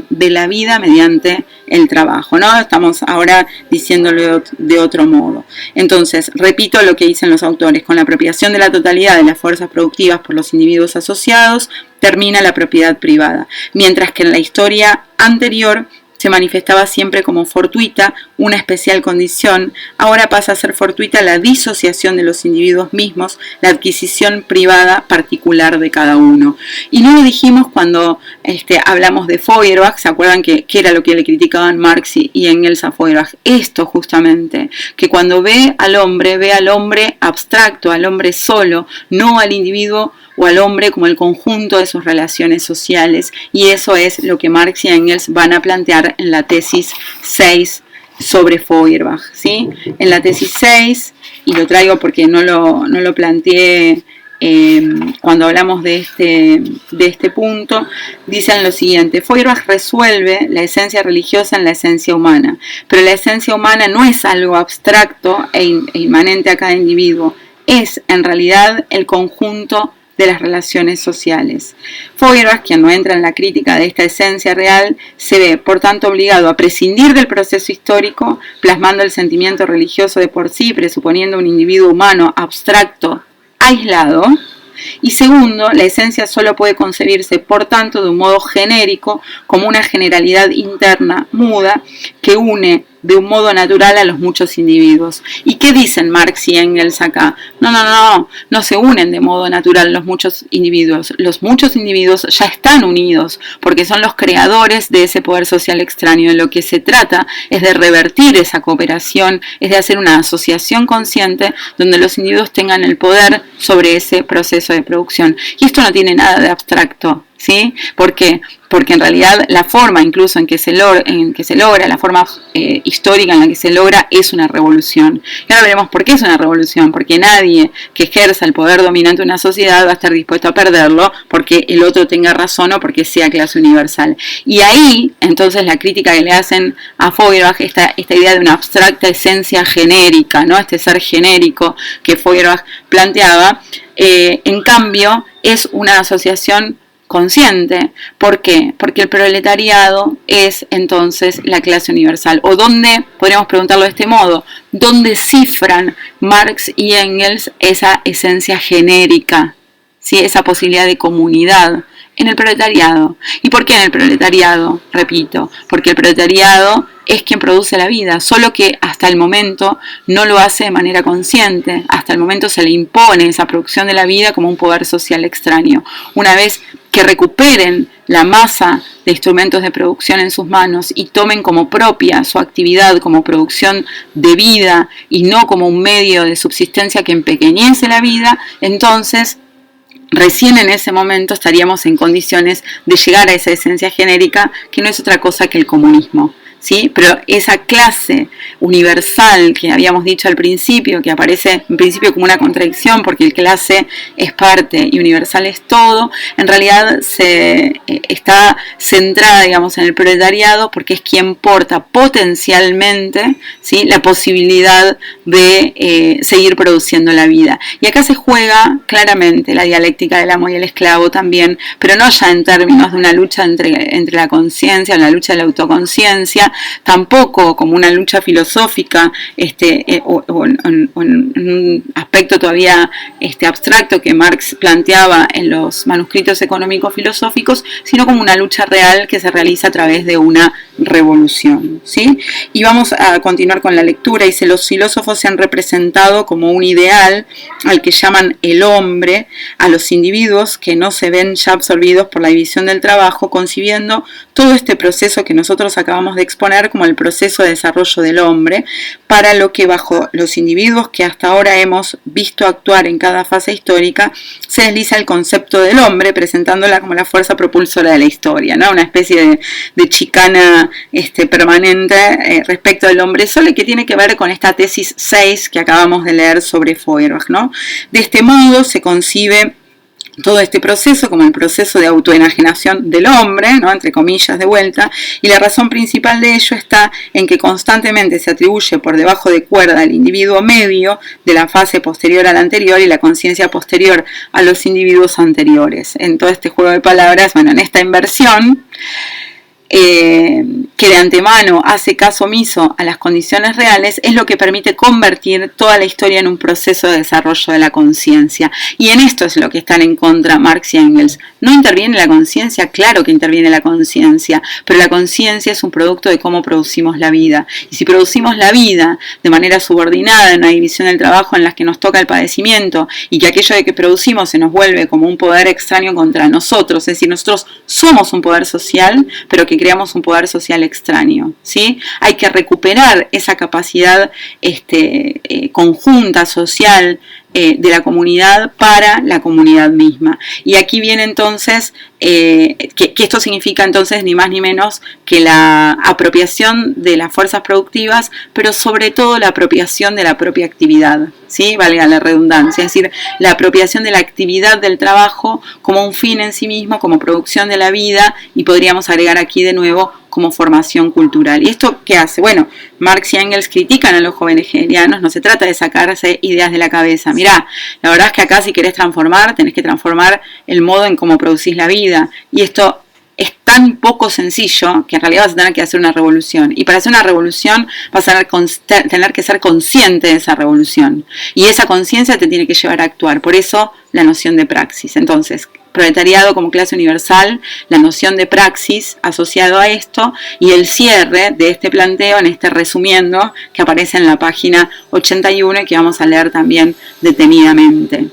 de la vida mediante el trabajo, ¿no? Estamos ahora diciéndolo de otro modo. Entonces, repito lo que dicen los autores, con la apropiación de la totalidad de las fuerzas productivas por los individuos asociados, termina la propiedad privada, mientras que en la historia anterior se manifestaba siempre como fortuita una especial condición, ahora pasa a ser fortuita la disociación de los individuos mismos, la adquisición privada particular de cada uno. Y no lo dijimos cuando hablamos de Feuerbach, ¿se acuerdan que era lo que le criticaban Marx y Engels a Feuerbach? Esto justamente, que cuando ve al hombre abstracto, al hombre solo, no al individuo o al hombre como el conjunto de sus relaciones sociales, y eso es lo que Marx y Engels van a plantear en la tesis 6 sobre Feuerbach, ¿sí? En la tesis 6, y lo traigo porque no lo planteé cuando hablamos de este punto, dicen lo siguiente: Feuerbach resuelve la esencia religiosa en la esencia humana, pero la esencia humana no es algo abstracto e inmanente a cada individuo, es en realidad el conjunto de las relaciones sociales. Feuerbach, quien no entra en la crítica de esta esencia real, se ve por tanto obligado a prescindir del proceso histórico, plasmando el sentimiento religioso de por sí, presuponiendo un individuo humano abstracto, aislado. Y segundo, la esencia solo puede concebirse, por tanto, de un modo genérico, como una generalidad interna, muda, que une de un modo natural a los muchos individuos. ¿Y qué dicen Marx y Engels acá? No se unen de modo natural los muchos individuos. Los muchos individuos ya están unidos, porque son los creadores de ese poder social extraño. De lo que se trata es de revertir esa cooperación, es de hacer una asociación consciente donde los individuos tengan el poder sobre ese proceso de producción. Y esto no tiene nada de abstracto, ¿sí? ¿Por qué? Porque en realidad la forma incluso en que se logra, la forma histórica en la que se logra, es una revolución. Y ahora veremos por qué es una revolución, porque nadie que ejerza el poder dominante de una sociedad va a estar dispuesto a perderlo porque el otro tenga razón o porque sea clase universal. Y ahí, entonces, la crítica que le hacen a Feuerbach, esta idea de una abstracta esencia genérica, ¿no? Este ser genérico que Feuerbach planteaba, en cambio, es una asociación consciente. ¿Por qué? Porque el proletariado es entonces la clase universal. ¿O dónde, podríamos preguntarlo de este modo, dónde cifran Marx y Engels esa esencia genérica, ¿sí? Esa posibilidad de comunidad? En el proletariado. ¿Y por qué en el proletariado? Repito, porque el proletariado es quien produce la vida, solo que hasta el momento no lo hace de manera consciente, hasta el momento se le impone esa producción de la vida como un poder social extraño. Una vez que recuperen la masa de instrumentos de producción en sus manos y tomen como propia su actividad como producción de vida y no como un medio de subsistencia que empequeñece la vida, entonces recién en ese momento estaríamos en condiciones de llegar a esa esencia genérica que no es otra cosa que el comunismo, ¿sí? Pero esa clase universal que habíamos dicho al principio, que aparece en principio como una contradicción porque el clase es parte y universal es todo, en realidad está centrada, digamos, en el proletariado porque es quien porta potencialmente, ¿sí?, la posibilidad de seguir produciendo la vida. Y acá se juega claramente la dialéctica del amo y el esclavo también, pero no ya en términos de una lucha entre la conciencia, la lucha de la autoconciencia, tampoco como una lucha filosófica o en un aspecto todavía abstracto que Marx planteaba en los manuscritos económicos filosóficos, sino como una lucha real que se realiza a través de una revolución, ¿sí? Y vamos a continuar con la lectura. Dice: los filósofos se han representado como un ideal al que llaman el hombre a los individuos que no se ven ya absorbidos por la división del trabajo, concibiendo todo este proceso que nosotros acabamos de exponer como el proceso de desarrollo del hombre, para lo que bajo los individuos que hasta ahora hemos visto actuar en cada fase histórica se desliza el concepto del hombre, presentándola como la fuerza propulsora de la historia, ¿no? Una especie de chicana permanente respecto del hombre solo, y que tiene que ver con esta tesis 6 que acabamos de leer sobre Feuerbach, ¿no? De este modo se concibe todo este proceso como el proceso de autoenajenación del hombre, ¿no?, entre comillas de vuelta, y la razón principal de ello está en que constantemente se atribuye por debajo de cuerda al individuo medio de la fase posterior a la anterior y la conciencia posterior a los individuos anteriores. En todo este juego de palabras, bueno, en esta inversión, que de antemano hace caso omiso a las condiciones reales, es lo que permite convertir toda la historia en un proceso de desarrollo de la conciencia. Y en esto es lo que están en contra Marx y Engels. ¿No interviene la conciencia? Claro que interviene la conciencia, pero la conciencia es un producto de cómo producimos la vida. Y si producimos la vida de manera subordinada en una división del trabajo en la que nos toca el padecimiento, y que aquello de que producimos se nos vuelve como un poder extraño contra nosotros, es decir, nosotros somos un poder social, pero que creamos un poder social extraño, ¿sí? Hay que recuperar esa capacidad conjunta, social, de la comunidad para la comunidad misma. Y aquí viene entonces, que esto significa entonces ni más ni menos que la apropiación de las fuerzas productivas, pero sobre todo la apropiación de la propia actividad, ¿sí? Valga la redundancia, es decir, la apropiación de la actividad del trabajo como un fin en sí mismo, como producción de la vida, y podríamos agregar aquí de nuevo como formación cultural. ¿Y esto qué hace? Bueno, Marx y Engels critican a los jóvenes hegelianos, no se trata de sacarse ideas de la cabeza. Mirá, la verdad es que acá si querés transformar, tenés que transformar el modo en cómo producís la vida. Y esto es tan poco sencillo que en realidad vas a tener que hacer una revolución. Y para hacer una revolución vas a tener que ser consciente de esa revolución. Y esa conciencia te tiene que llevar a actuar. Por eso la noción de praxis. Entonces, proletariado como clase universal, la noción de praxis asociado a esto y el cierre de este planteo en este resumiendo que aparece en la página 81 y que vamos a leer también detenidamente.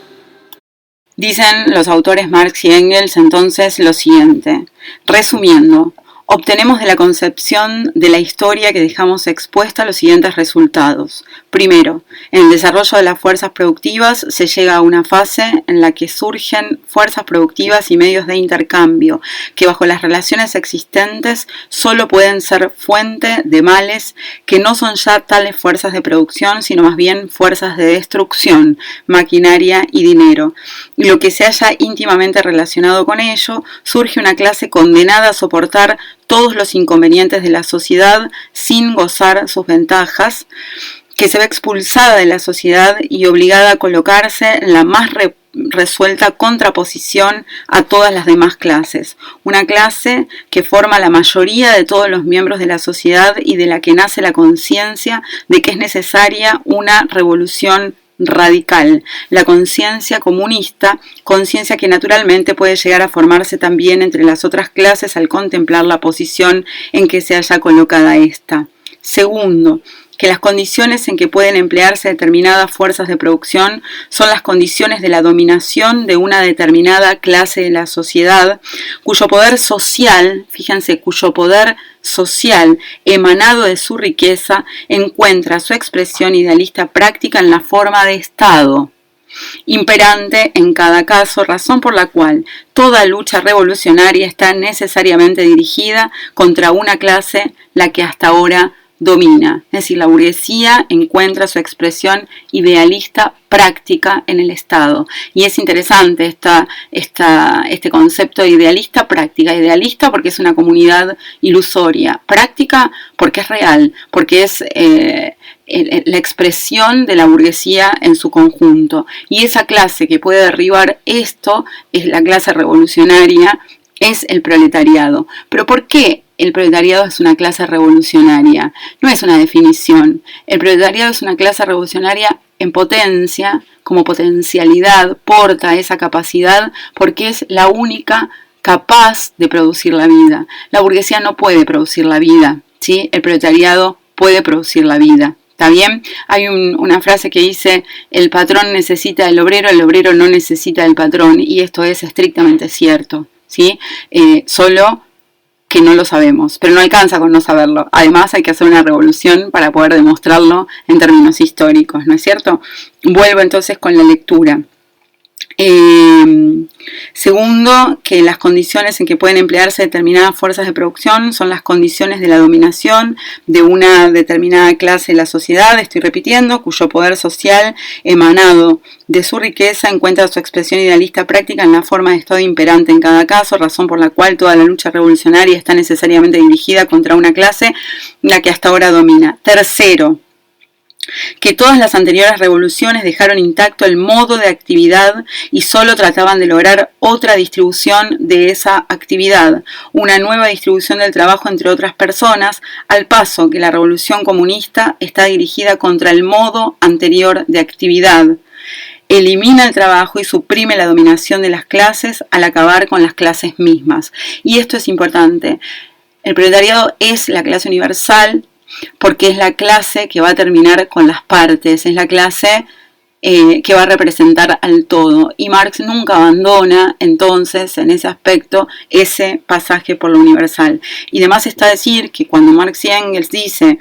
Dicen los autores Marx y Engels entonces lo siguiente, resumiendo, obtenemos de la concepción de la historia que dejamos expuesta los siguientes resultados. Primero, en el desarrollo de las fuerzas productivas se llega a una fase en la que surgen fuerzas productivas y medios de intercambio, que bajo las relaciones existentes solo pueden ser fuente de males que no son ya tales fuerzas de producción, sino más bien fuerzas de destrucción, maquinaria y dinero. Y lo que se haya íntimamente relacionado con ello, surge una clase condenada a soportar todos los inconvenientes de la sociedad sin gozar sus ventajas, que se ve expulsada de la sociedad y obligada a colocarse en la más resuelta contraposición a todas las demás clases. Una clase que forma la mayoría de todos los miembros de la sociedad y de la que nace la conciencia de que es necesaria una revolución radical, la conciencia comunista, conciencia que naturalmente puede llegar a formarse también entre las otras clases al contemplar la posición en que se halla colocada esta. Segundo, que las condiciones en que pueden emplearse determinadas fuerzas de producción son las condiciones de la dominación de una determinada clase de la sociedad, cuyo poder social, fíjense, cuyo poder social emanado de su riqueza encuentra su expresión idealista práctica en la forma de Estado, imperante en cada caso, razón por la cual toda lucha revolucionaria está necesariamente dirigida contra una clase, la que hasta ahora domina, es decir, la burguesía encuentra su expresión idealista práctica en el Estado. Y es interesante este concepto de idealista práctica. Idealista porque es una comunidad ilusoria, práctica porque es real, porque es la expresión de la burguesía en su conjunto. Y esa clase que puede derribar esto es la clase revolucionaria, es el proletariado. ¿Pero por qué el proletariado es una clase revolucionaria? No es una definición. El proletariado es una clase revolucionaria en potencia, como potencialidad, porta esa capacidad porque es la única capaz de producir la vida. La burguesía no puede producir la vida, ¿sí? El proletariado puede producir la vida. ¿Está bien? Hay una frase que dice, el patrón necesita el obrero no necesita el patrón, y esto es estrictamente cierto, ¿sí? Solo que no lo sabemos, pero no alcanza con no saberlo. Además hay que hacer una revolución para poder demostrarlo en términos históricos, ¿no es cierto? Vuelvo entonces con la lectura. Segundo, que las condiciones en que pueden emplearse determinadas fuerzas de producción son las condiciones de la dominación de una determinada clase de la sociedad, estoy repitiendo, cuyo poder social emanado de su riqueza encuentra su expresión idealista práctica en la forma de Estado imperante en cada caso, razón por la cual toda la lucha revolucionaria está necesariamente dirigida contra una clase, la que hasta ahora domina. Tercero, que todas las anteriores revoluciones dejaron intacto el modo de actividad y solo trataban de lograr otra distribución de esa actividad, una nueva distribución del trabajo entre otras personas, al paso que la revolución comunista está dirigida contra el modo anterior de actividad. Elimina el trabajo y suprime la dominación de las clases al acabar con las clases mismas. Y esto es importante. El proletariado es la clase universal, porque es la clase que va a terminar con las partes, es la clase que va a representar al todo. Y Marx nunca abandona, entonces, en ese aspecto, ese pasaje por lo universal. Y además está decir que cuando Marx y Engels dice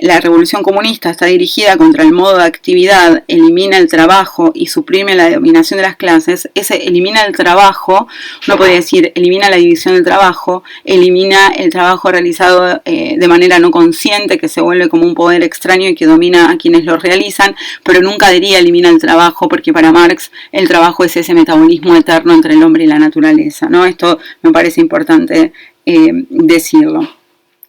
la revolución comunista está dirigida contra el modo de actividad, elimina el trabajo y suprime la dominación de las clases, ese elimina el trabajo, uno podría decir, elimina la división del trabajo, elimina el trabajo realizado de manera no consciente, que se vuelve como un poder extraño y que domina a quienes lo realizan, pero nunca diría elimina el trabajo, porque para Marx el trabajo es ese metabolismo eterno entre el hombre y la naturaleza, ¿no? Esto me parece importante decirlo.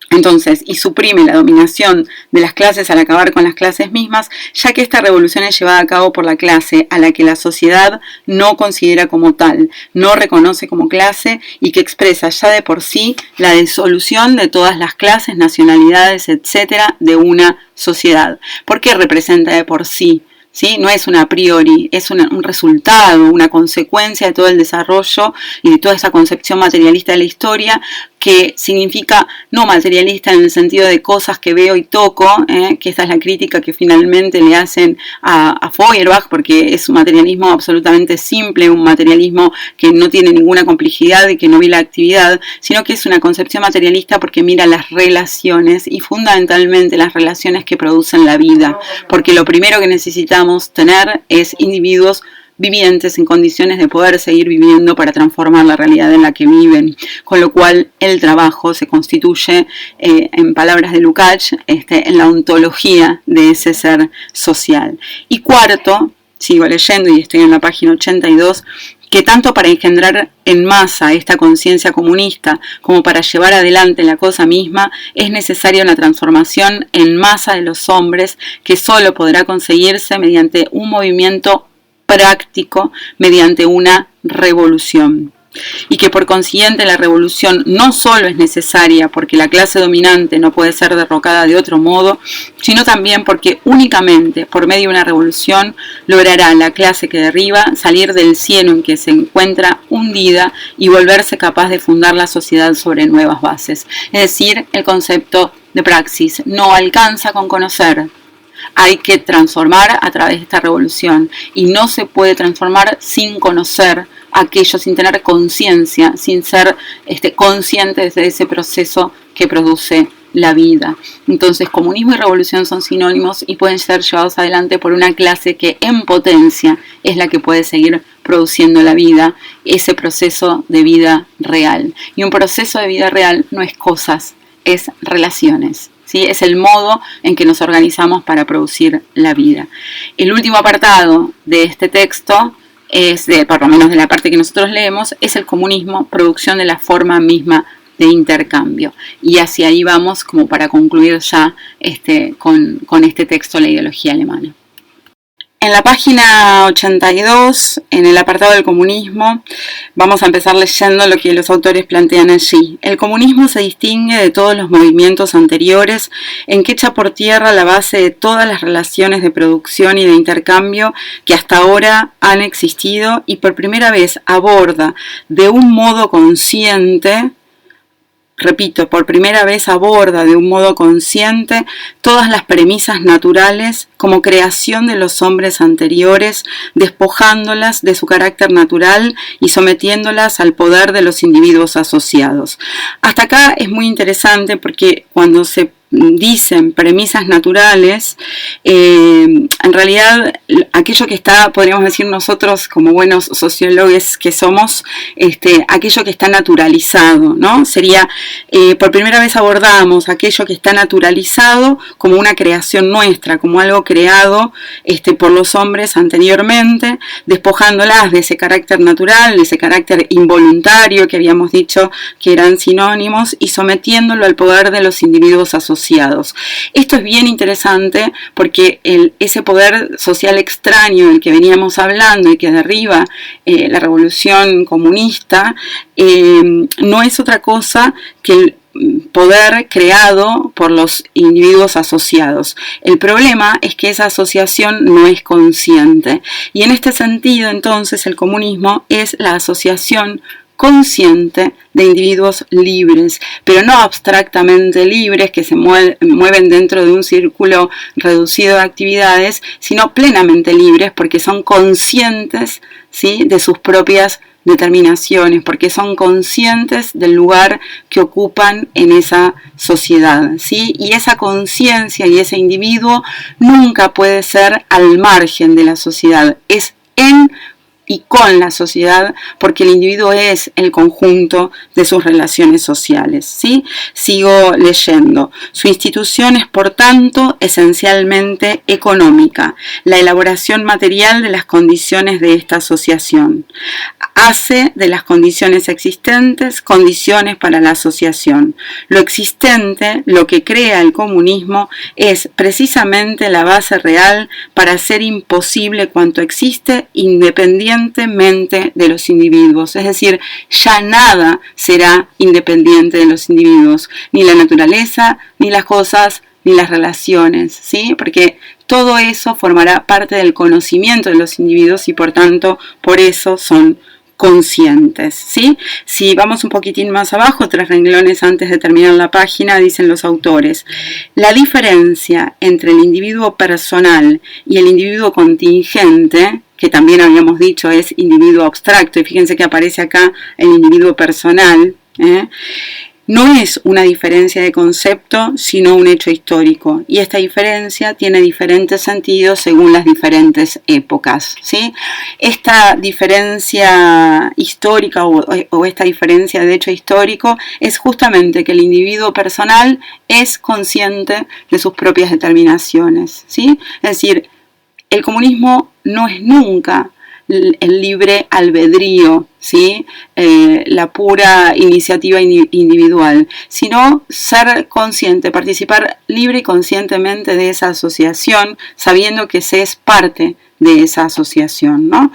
Entonces, y suprime la dominación de las clases al acabar con las clases mismas, ya que esta revolución es llevada a cabo por la clase a la que la sociedad no considera como tal, no reconoce como clase y que expresa ya de por sí la disolución de todas las clases, nacionalidades, etcétera, de una sociedad. ¿Por qué representa de por sí? ¿Sí? No es un a priori, es un resultado, una consecuencia de todo el desarrollo y de toda esa concepción materialista de la historia, que significa no materialista en el sentido de cosas que veo y toco, que esta es la crítica que finalmente le hacen a Feuerbach, porque es un materialismo absolutamente simple, un materialismo que no tiene ninguna complejidad y que no ve la actividad, sino que es una concepción materialista porque mira las relaciones y fundamentalmente las relaciones que producen la vida, porque lo primero que necesitamos tener es individuos vivientes en condiciones de poder seguir viviendo para transformar la realidad en la que viven, con lo cual el trabajo se constituye, en palabras de Lukács, en la ontología de ese ser social. Y cuarto, sigo leyendo y estoy en la página 82, que tanto para engendrar en masa esta conciencia comunista como para llevar adelante la cosa misma es necesaria una transformación en masa de los hombres que solo podrá conseguirse mediante un movimiento práctico, mediante una revolución. Y que por consiguiente la revolución no solo es necesaria porque la clase dominante no puede ser derrocada de otro modo, sino también porque únicamente por medio de una revolución logrará la clase que derriba salir del cielo en que se encuentra hundida y volverse capaz de fundar la sociedad sobre nuevas bases. Es decir, el concepto de praxis no alcanza con conocer. Hay que transformar a través de esta revolución y no se puede transformar sin conocer aquello, sin tener conciencia, sin ser conscientes de ese proceso que produce la vida. Entonces, comunismo y revolución son sinónimos y pueden ser llevados adelante por una clase que en potencia es la que puede seguir produciendo la vida, ese proceso de vida real. Y un proceso de vida real no es cosas, es relaciones. ¿Sí? Es el modo en que nos organizamos para producir la vida. El último apartado de este texto, por lo menos de la parte que nosotros leemos, es el comunismo, producción de la forma misma de intercambio. Y hacia ahí vamos como para concluir ya con este texto, la ideología alemana. En la página 82, en el apartado del comunismo, vamos a empezar leyendo lo que los autores plantean allí. El comunismo se distingue de todos los movimientos anteriores en que echa por tierra la base de todas las relaciones de producción y de intercambio que hasta ahora han existido y por primera vez aborda de un modo consciente, repito, por primera vez aborda de un modo consciente todas las premisas naturales como creación de los hombres anteriores, despojándolas de su carácter natural y sometiéndolas al poder de los individuos asociados. Hasta acá es muy interesante porque cuando se dicen premisas naturales, en realidad aquello que está, podríamos decir nosotros como buenos sociólogos que somos, aquello que está naturalizado, ¿no? Sería, por primera vez abordamos aquello que está naturalizado como una creación nuestra, como algo creado por los hombres anteriormente, despojándolas de ese carácter natural, de ese carácter involuntario que habíamos dicho que eran sinónimos y sometiéndolo al poder de los individuos asociados. Esto es bien interesante porque ese poder social extraño del que veníamos hablando y que derriba la revolución comunista no es otra cosa que el poder creado por los individuos asociados. El problema es que esa asociación no es consciente y en este sentido entonces el comunismo es la asociación consciente de individuos libres, pero no abstractamente libres que se mueven dentro de un círculo reducido de actividades, sino plenamente libres porque son conscientes, ¿sí?, de sus propias determinaciones, porque son conscientes del lugar que ocupan en esa sociedad, ¿sí? Y esa conciencia y ese individuo nunca puede ser al margen de la sociedad, es en y con la sociedad, porque el individuo es el conjunto de sus relaciones sociales, ¿sí? Sigo leyendo. Su institución es, por tanto, esencialmente económica, la elaboración material de las condiciones de esta asociación. Hace de las condiciones existentes condiciones para la asociación. Lo existente, lo que crea el comunismo, es precisamente la base real para hacer imposible cuanto existe independientemente de los individuos. Es decir, ya nada será independiente de los individuos, ni la naturaleza, ni las cosas, ni las relaciones, ¿sí? Porque todo eso formará parte del conocimiento de los individuos y por tanto, por eso son conscientes, ¿sí? Si vamos un poquitín más abajo, 3 renglones antes de terminar la página, dicen los autores: la diferencia entre el individuo personal y el individuo contingente, que también habíamos dicho es individuo abstracto, y fíjense que aparece acá el individuo personal, no es una diferencia de concepto, sino un hecho histórico. Y esta diferencia tiene diferentes sentidos según las diferentes épocas, ¿sí? Esta diferencia histórica o esta diferencia de hecho histórico es justamente que el individuo personal es consciente de sus propias determinaciones, ¿sí? Es decir, el comunismo no es nunca el libre albedrío, ¿sí? La pura iniciativa individual, sino ser consciente, participar libre y conscientemente de esa asociación, sabiendo que se es parte de esa asociación, ¿no?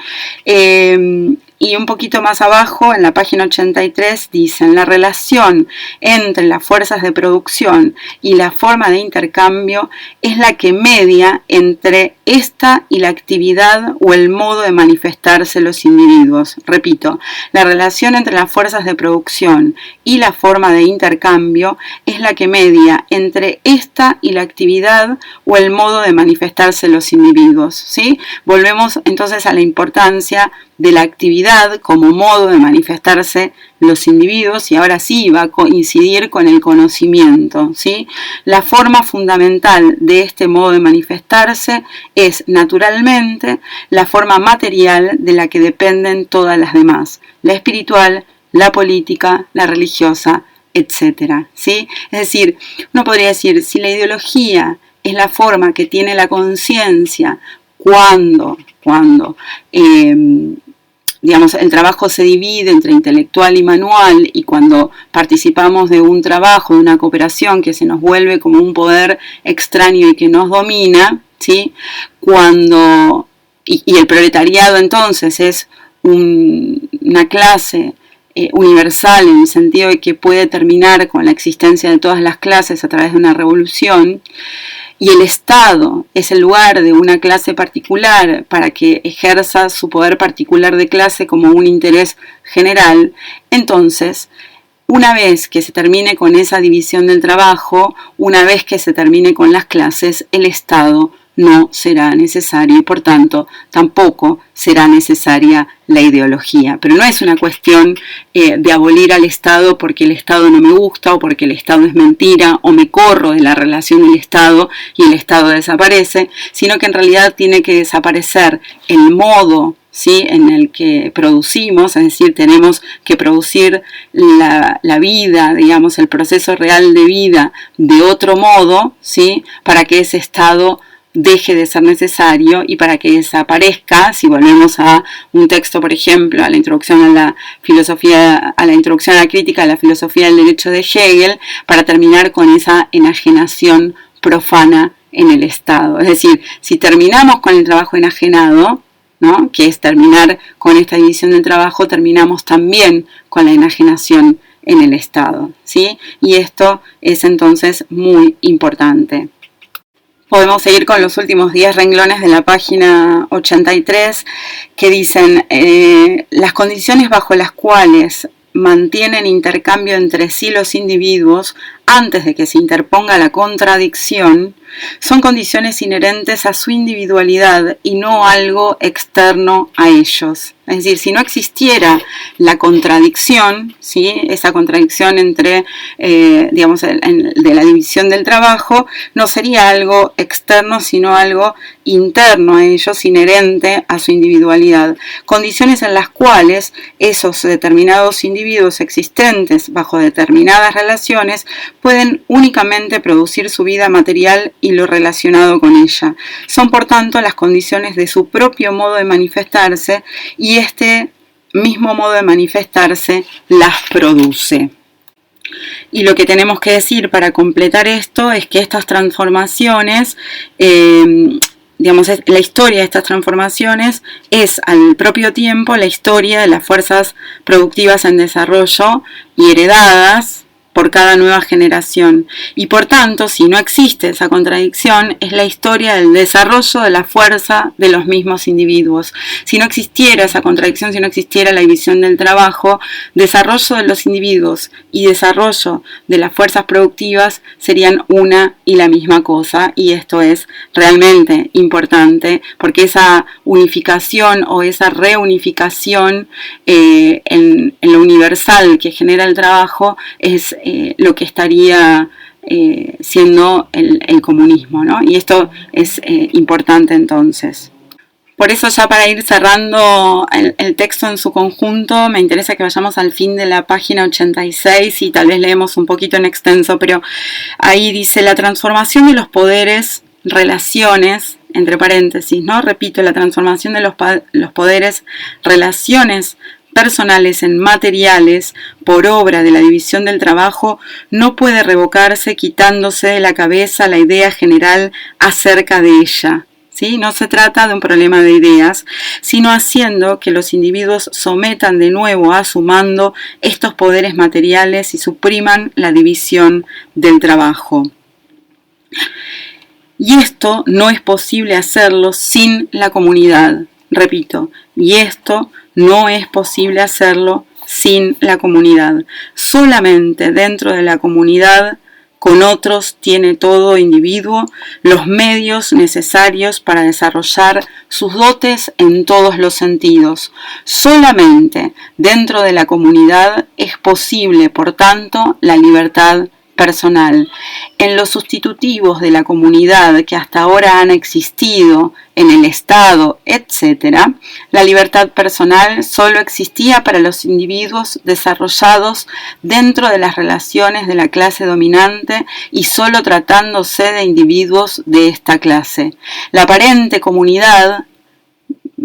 Y un poquito más abajo, en la página 83, dicen: la relación entre las fuerzas de producción y la forma de intercambio es la que media entre esta y la actividad o el modo de manifestarse los individuos. Repito, la relación entre las fuerzas de producción y la forma de intercambio es la que media entre esta y la actividad o el modo de manifestarse los individuos, ¿sí? Volvemos entonces a la importancia de la actividad como modo de manifestarse los individuos, y ahora sí va a coincidir con el conocimiento, ¿sí? La forma fundamental de este modo de manifestarse es, naturalmente, la forma material de la que dependen todas las demás: la espiritual, la política, la religiosa, etcétera, ¿sí? Es decir, uno podría decir, si la ideología es la forma que tiene la conciencia cuando digamos, el trabajo se divide entre intelectual y manual, y cuando participamos de un trabajo, de una cooperación que se nos vuelve como un poder extraño y que nos domina, ¿sí? Y el proletariado entonces es una clase universal, en el sentido de que puede terminar con la existencia de todas las clases a través de una revolución, y el Estado es el lugar de una clase particular para que ejerza su poder particular de clase como un interés general, entonces, una vez que se termine con esa división del trabajo, una vez que se termine con las clases, el Estado no será necesario y por tanto tampoco será necesaria la ideología. Pero no es una cuestión de abolir al Estado porque el Estado no me gusta o porque el Estado es mentira o me corro de la relación del Estado y el Estado desaparece, sino que en realidad tiene que desaparecer el modo, ¿sí?, en el que producimos, es decir, tenemos que producir la vida, digamos, el proceso real de vida de otro modo, ¿sí?, para que ese Estado deje de ser necesario y para que desaparezca. Si volvemos a un texto, por ejemplo, a la introducción a la filosofía, a la introducción a la crítica de la filosofía del derecho de Hegel, para terminar con esa enajenación profana en el Estado. Es decir, si terminamos con el trabajo enajenado, ¿no?, que es terminar con esta división del trabajo, terminamos también con la enajenación en el Estado, ¿sí? Y esto es entonces muy importante. Podemos seguir con los últimos 10 renglones de la página 83, que dicen: las condiciones bajo las cuales mantienen intercambio entre sí los individuos antes de que se interponga la contradicción son condiciones inherentes a su individualidad y no algo externo a ellos. Es decir, si no existiera la contradicción, ¿sí? Esa contradicción entre, digamos, de la división del trabajo, no sería algo externo, sino algo interno a ellos, inherente a su individualidad. Condiciones en las cuales esos determinados individuos existentes bajo determinadas relaciones pueden únicamente producir su vida material y lo relacionado con ella. Son, por tanto, las condiciones de su propio modo de manifestarse, y este mismo modo de manifestarse las produce. Y lo que tenemos que decir para completar esto es que estas transformaciones, digamos, la historia de estas transformaciones es al propio tiempo la historia de las fuerzas productivas en desarrollo y heredadas por cada nueva generación. Y por tanto, si no existe esa contradicción, es la historia del desarrollo de la fuerza de los mismos individuos. Si no existiera esa contradicción, si no existiera la división del trabajo, desarrollo de los individuos y desarrollo de las fuerzas productivas serían una y la misma cosa, y esto es realmente importante porque esa unificación o esa reunificación en lo universal que genera el trabajo es lo que estaría siendo el comunismo, ¿no? Y esto es importante entonces. Por eso, ya para ir cerrando el texto en su conjunto, me interesa que vayamos al fin de la página 86 y tal vez leemos un poquito en extenso, pero ahí dice: la transformación de los poderes, relaciones, entre paréntesis, ¿no? Repito, la transformación de los poderes, relaciones personales en materiales por obra de la división del trabajo no puede revocarse quitándose de la cabeza la idea general acerca de ella. ¿Sí? No se trata de un problema de ideas, sino haciendo que los individuos sometan de nuevo a su mando estos poderes materiales y supriman la división del trabajo. Y esto no es posible hacerlo sin la comunidad. Repito, y esto no es posible hacerlo sin la comunidad. Solamente dentro de la comunidad, con otros, tiene todo individuo los medios necesarios para desarrollar sus dotes en todos los sentidos. Solamente dentro de la comunidad es posible, por tanto, la libertad personal. En los sustitutivos de la comunidad que hasta ahora han existido en el Estado, etc., la libertad personal solo existía para los individuos desarrollados dentro de las relaciones de la clase dominante y solo tratándose de individuos de esta clase. La aparente comunidad,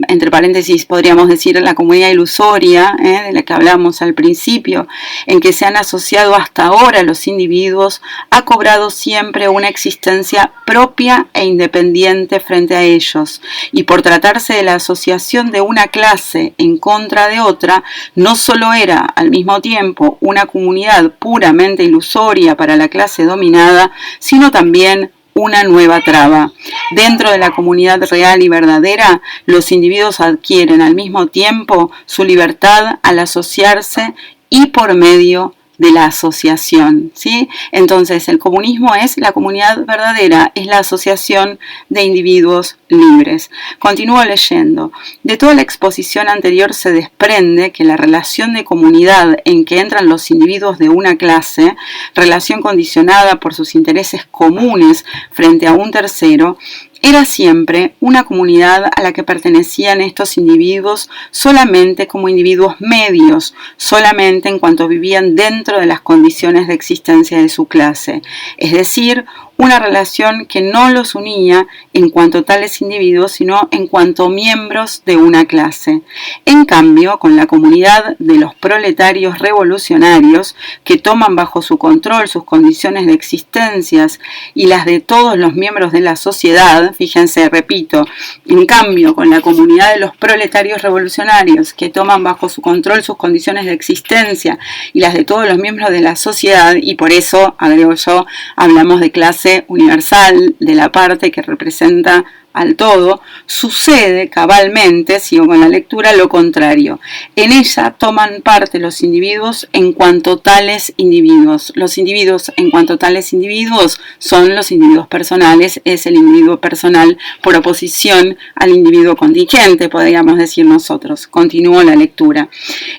entre paréntesis podríamos decir la comunidad ilusoria, de la que hablamos al principio, en que se han asociado hasta ahora los individuos, ha cobrado siempre una existencia propia e independiente frente a ellos, y por tratarse de la asociación de una clase en contra de otra, no solo era al mismo tiempo una comunidad puramente ilusoria para la clase dominada, sino también una nueva traba. Dentro de la comunidad real y verdadera, los individuos adquieren al mismo tiempo su libertad al asociarse y por medio de la asociación, ¿sí? Entonces, el comunismo es la comunidad verdadera, es la asociación de individuos libres. Continúo leyendo. De toda la exposición anterior se desprende que la relación de comunidad en que entran los individuos de una clase, relación condicionada por sus intereses comunes frente a un tercero, era siempre una comunidad a la que pertenecían estos individuos solamente como individuos medios, solamente en cuanto vivían dentro de las condiciones de existencia de su clase, es decir, una relación que no los unía en cuanto tales individuos, sino en cuanto miembros de una clase. En cambio, con la comunidad de los proletarios revolucionarios, que toman bajo su control sus condiciones de existencias y las de todos los miembros de la sociedad, fíjense, repito, en cambio, con la comunidad de los proletarios revolucionarios, que toman bajo su control sus condiciones de existencia y las de todos los miembros de la sociedad, y por eso, agrego yo, hablamos de clase universal, de la parte que representa al todo, sucede cabalmente, sigo con la lectura, lo contrario. En ella toman parte los individuos en cuanto tales individuos. Los individuos en cuanto tales individuos son los individuos personales, es el individuo personal por oposición al individuo contingente, podríamos decir nosotros. Continúo la lectura.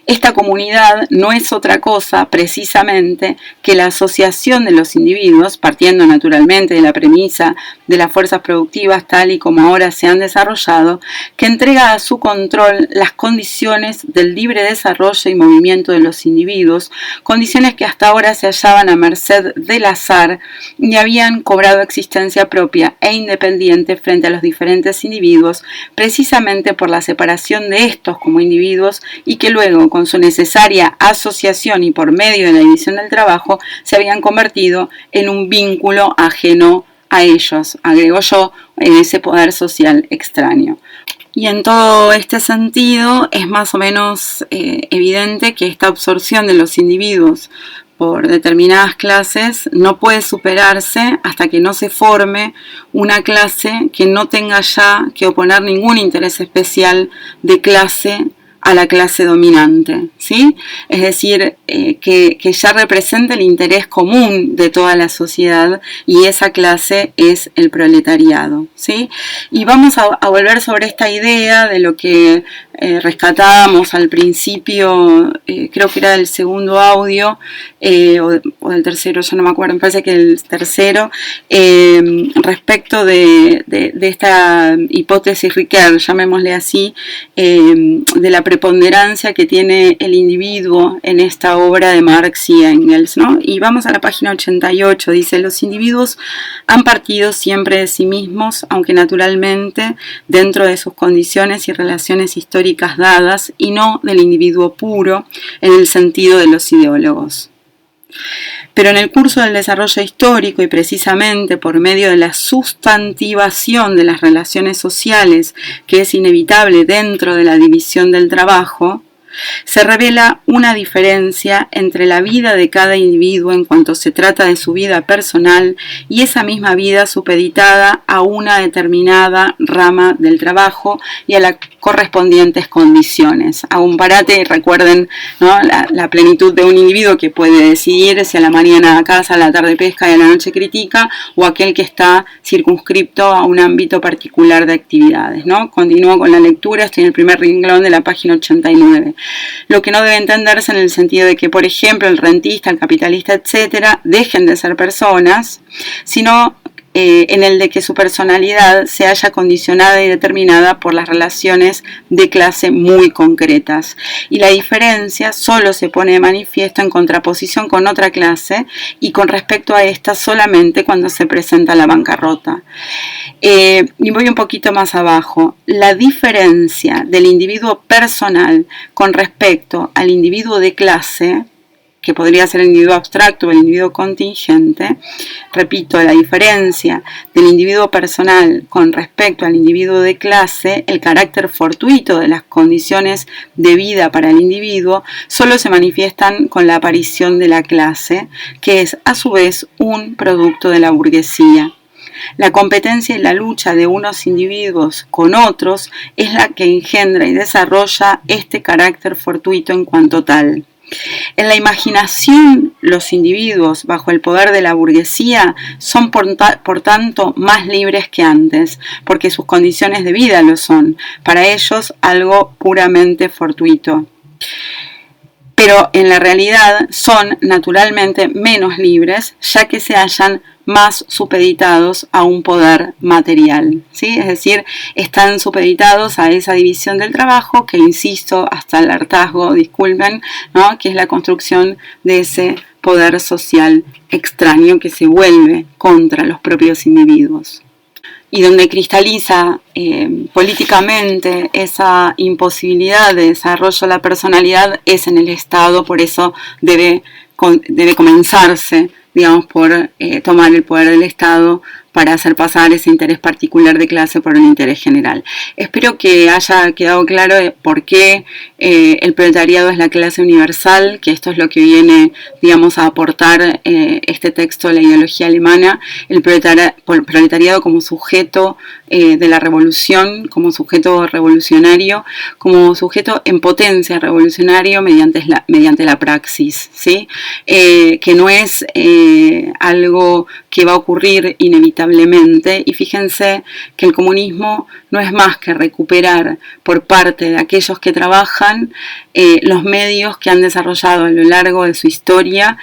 Esta comunidad no es otra cosa precisamente que la asociación de los individuos, partiendo naturalmente de la premisa de las fuerzas productivas tal y como ahora se han desarrollado, que entrega a su control las condiciones del libre desarrollo y movimiento de los individuos, condiciones que hasta ahora se hallaban a merced del azar y habían cobrado existencia propia e independiente frente a los diferentes individuos, precisamente por la separación de estos como individuos y que luego, con su necesaria asociación y por medio de la división del trabajo, se habían convertido en un vínculo ajeno a ellos, agrego yo, en ese poder social extraño. Y en todo este sentido es más o menos evidente que esta absorción de los individuos por determinadas clases no puede superarse hasta que no se forme una clase que no tenga ya que oponer ningún interés especial de clase a la clase dominante, ¿sí? Es decir, que ya representa el interés común de toda la sociedad y esa clase es el proletariado, ¿sí? Y vamos a volver sobre esta idea de lo que rescatábamos al principio, creo que era del segundo audio, o del tercero, ya no me acuerdo, me parece que el tercero, respecto de esta hipótesis Ricoeur, llamémosle así, de la preponderancia que tiene el individuo en esta obra de Marx y Engels, ¿no? Y vamos a la página 88, dice: los individuos han partido siempre de sí mismos, aunque naturalmente dentro de sus condiciones y relaciones históricas dadas, y no del individuo puro en el sentido de los ideólogos. Pero en el curso del desarrollo histórico y precisamente por medio de la sustantivación de las relaciones sociales que es inevitable dentro de la división del trabajo, se revela una diferencia entre la vida de cada individuo en cuanto se trata de su vida personal y esa misma vida supeditada a una determinada rama del trabajo y a las correspondientes condiciones. Hago un parate y recuerden, ¿no?, la plenitud de un individuo que puede decidir si a la mañana a casa, a la tarde pesca y a la noche critica, o aquel que está circunscripto a un ámbito particular de actividades, ¿no? Continúo con la lectura, estoy en el primer renglón de la página 89. Lo que no debe entenderse en el sentido de que, por ejemplo, el rentista, el capitalista, etcétera, dejen de ser personas, sino en el de que su personalidad se haya condicionada y determinada por las relaciones de clase muy concretas. Y la diferencia solo se pone de manifiesto en contraposición con otra clase y con respecto a esta solamente cuando se presenta la bancarrota. Y voy un poquito más abajo. La diferencia del individuo personal con respecto al individuo de clase, que podría ser el individuo abstracto o el individuo contingente, repito, la diferencia del individuo personal con respecto al individuo de clase, el carácter fortuito de las condiciones de vida para el individuo, solo se manifiestan con la aparición de la clase, que es a su vez un producto de la burguesía. La competencia y la lucha de unos individuos con otros es la que engendra y desarrolla este carácter fortuito en cuanto tal. En la imaginación, los individuos bajo el poder de la burguesía son por tanto más libres que antes, porque sus condiciones de vida lo son, para ellos algo puramente fortuito. Pero en la realidad son naturalmente menos libres, ya que se hallan más supeditados a un poder material, ¿sí? Es decir, están supeditados a esa división del trabajo que, insisto, hasta el hartazgo, disculpen, ¿no?, que es la construcción de ese poder social extraño que se vuelve contra los propios individuos. Y donde cristaliza políticamente esa imposibilidad de desarrollo de la personalidad es en el Estado, por eso debe comenzarse, digamos, por tomar el poder del Estado para hacer pasar ese interés particular de clase por un interés general. Espero que haya quedado claro por qué el proletariado es la clase universal, que esto es lo que viene, digamos, a aportar este texto de la ideología alemana, el proletariado como sujeto de la revolución, como sujeto revolucionario, como sujeto en potencia revolucionario mediante la praxis, ¿sí? Que no es algo que va a ocurrir inevitablemente, y fíjense que el comunismo no es más que recuperar por parte de aquellos que trabajan los medios que han desarrollado a lo largo de su historia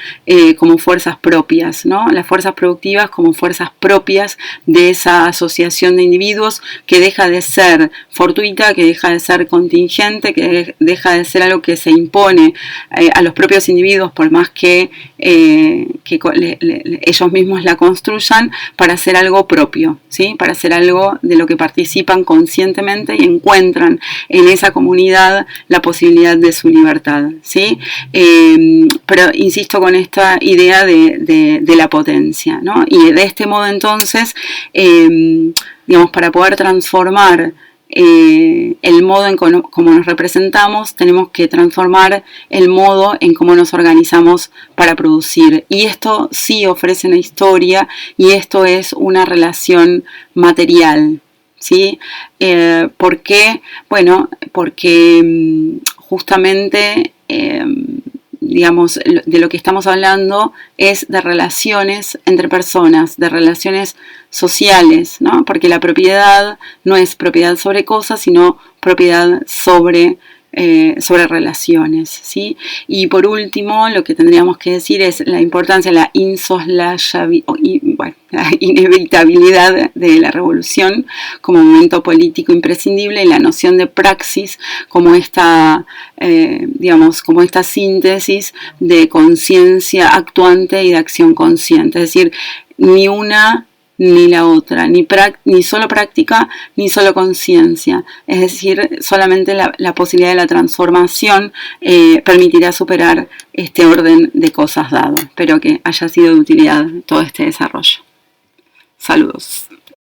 como fuerzas propias, ¿no? Las fuerzas productivas como fuerzas propias de esa asociación de individuos que deja de ser fortuita, que deja de ser contingente, que deja de ser algo que se impone a los propios individuos por más que ellos mismos la construyan, para hacer algo propio, ¿sí? Para hacer algo de lo que participan conscientemente y encuentran en esa comunidad la posibilidad de su libertad, ¿sí? Pero insisto con esta idea de la potencia, ¿no? Y de este modo entonces, digamos, para poder transformar el modo en cómo nos representamos, tenemos que transformar el modo en cómo nos organizamos para producir. Y esto sí ofrece una historia, y esto es una relación material, ¿sí? ¿Por qué? Bueno, porque justamente digamos, de lo que estamos hablando es de relaciones entre personas, de relaciones sociales, ¿no? Porque la propiedad no es propiedad sobre cosas, sino propiedad sobre relaciones, ¿sí? Y por último, lo que tendríamos que decir es la importancia de la inevitabilidad de la revolución como momento político imprescindible, y la noción de praxis como esta, digamos, como esta síntesis de conciencia actuante y de acción consciente, es decir, ni una ni la otra, ni solo práctica, ni solo conciencia. Es decir, solamente la posibilidad de la transformación permitirá superar este orden de cosas dado. Espero que haya sido de utilidad todo este desarrollo. Saludos.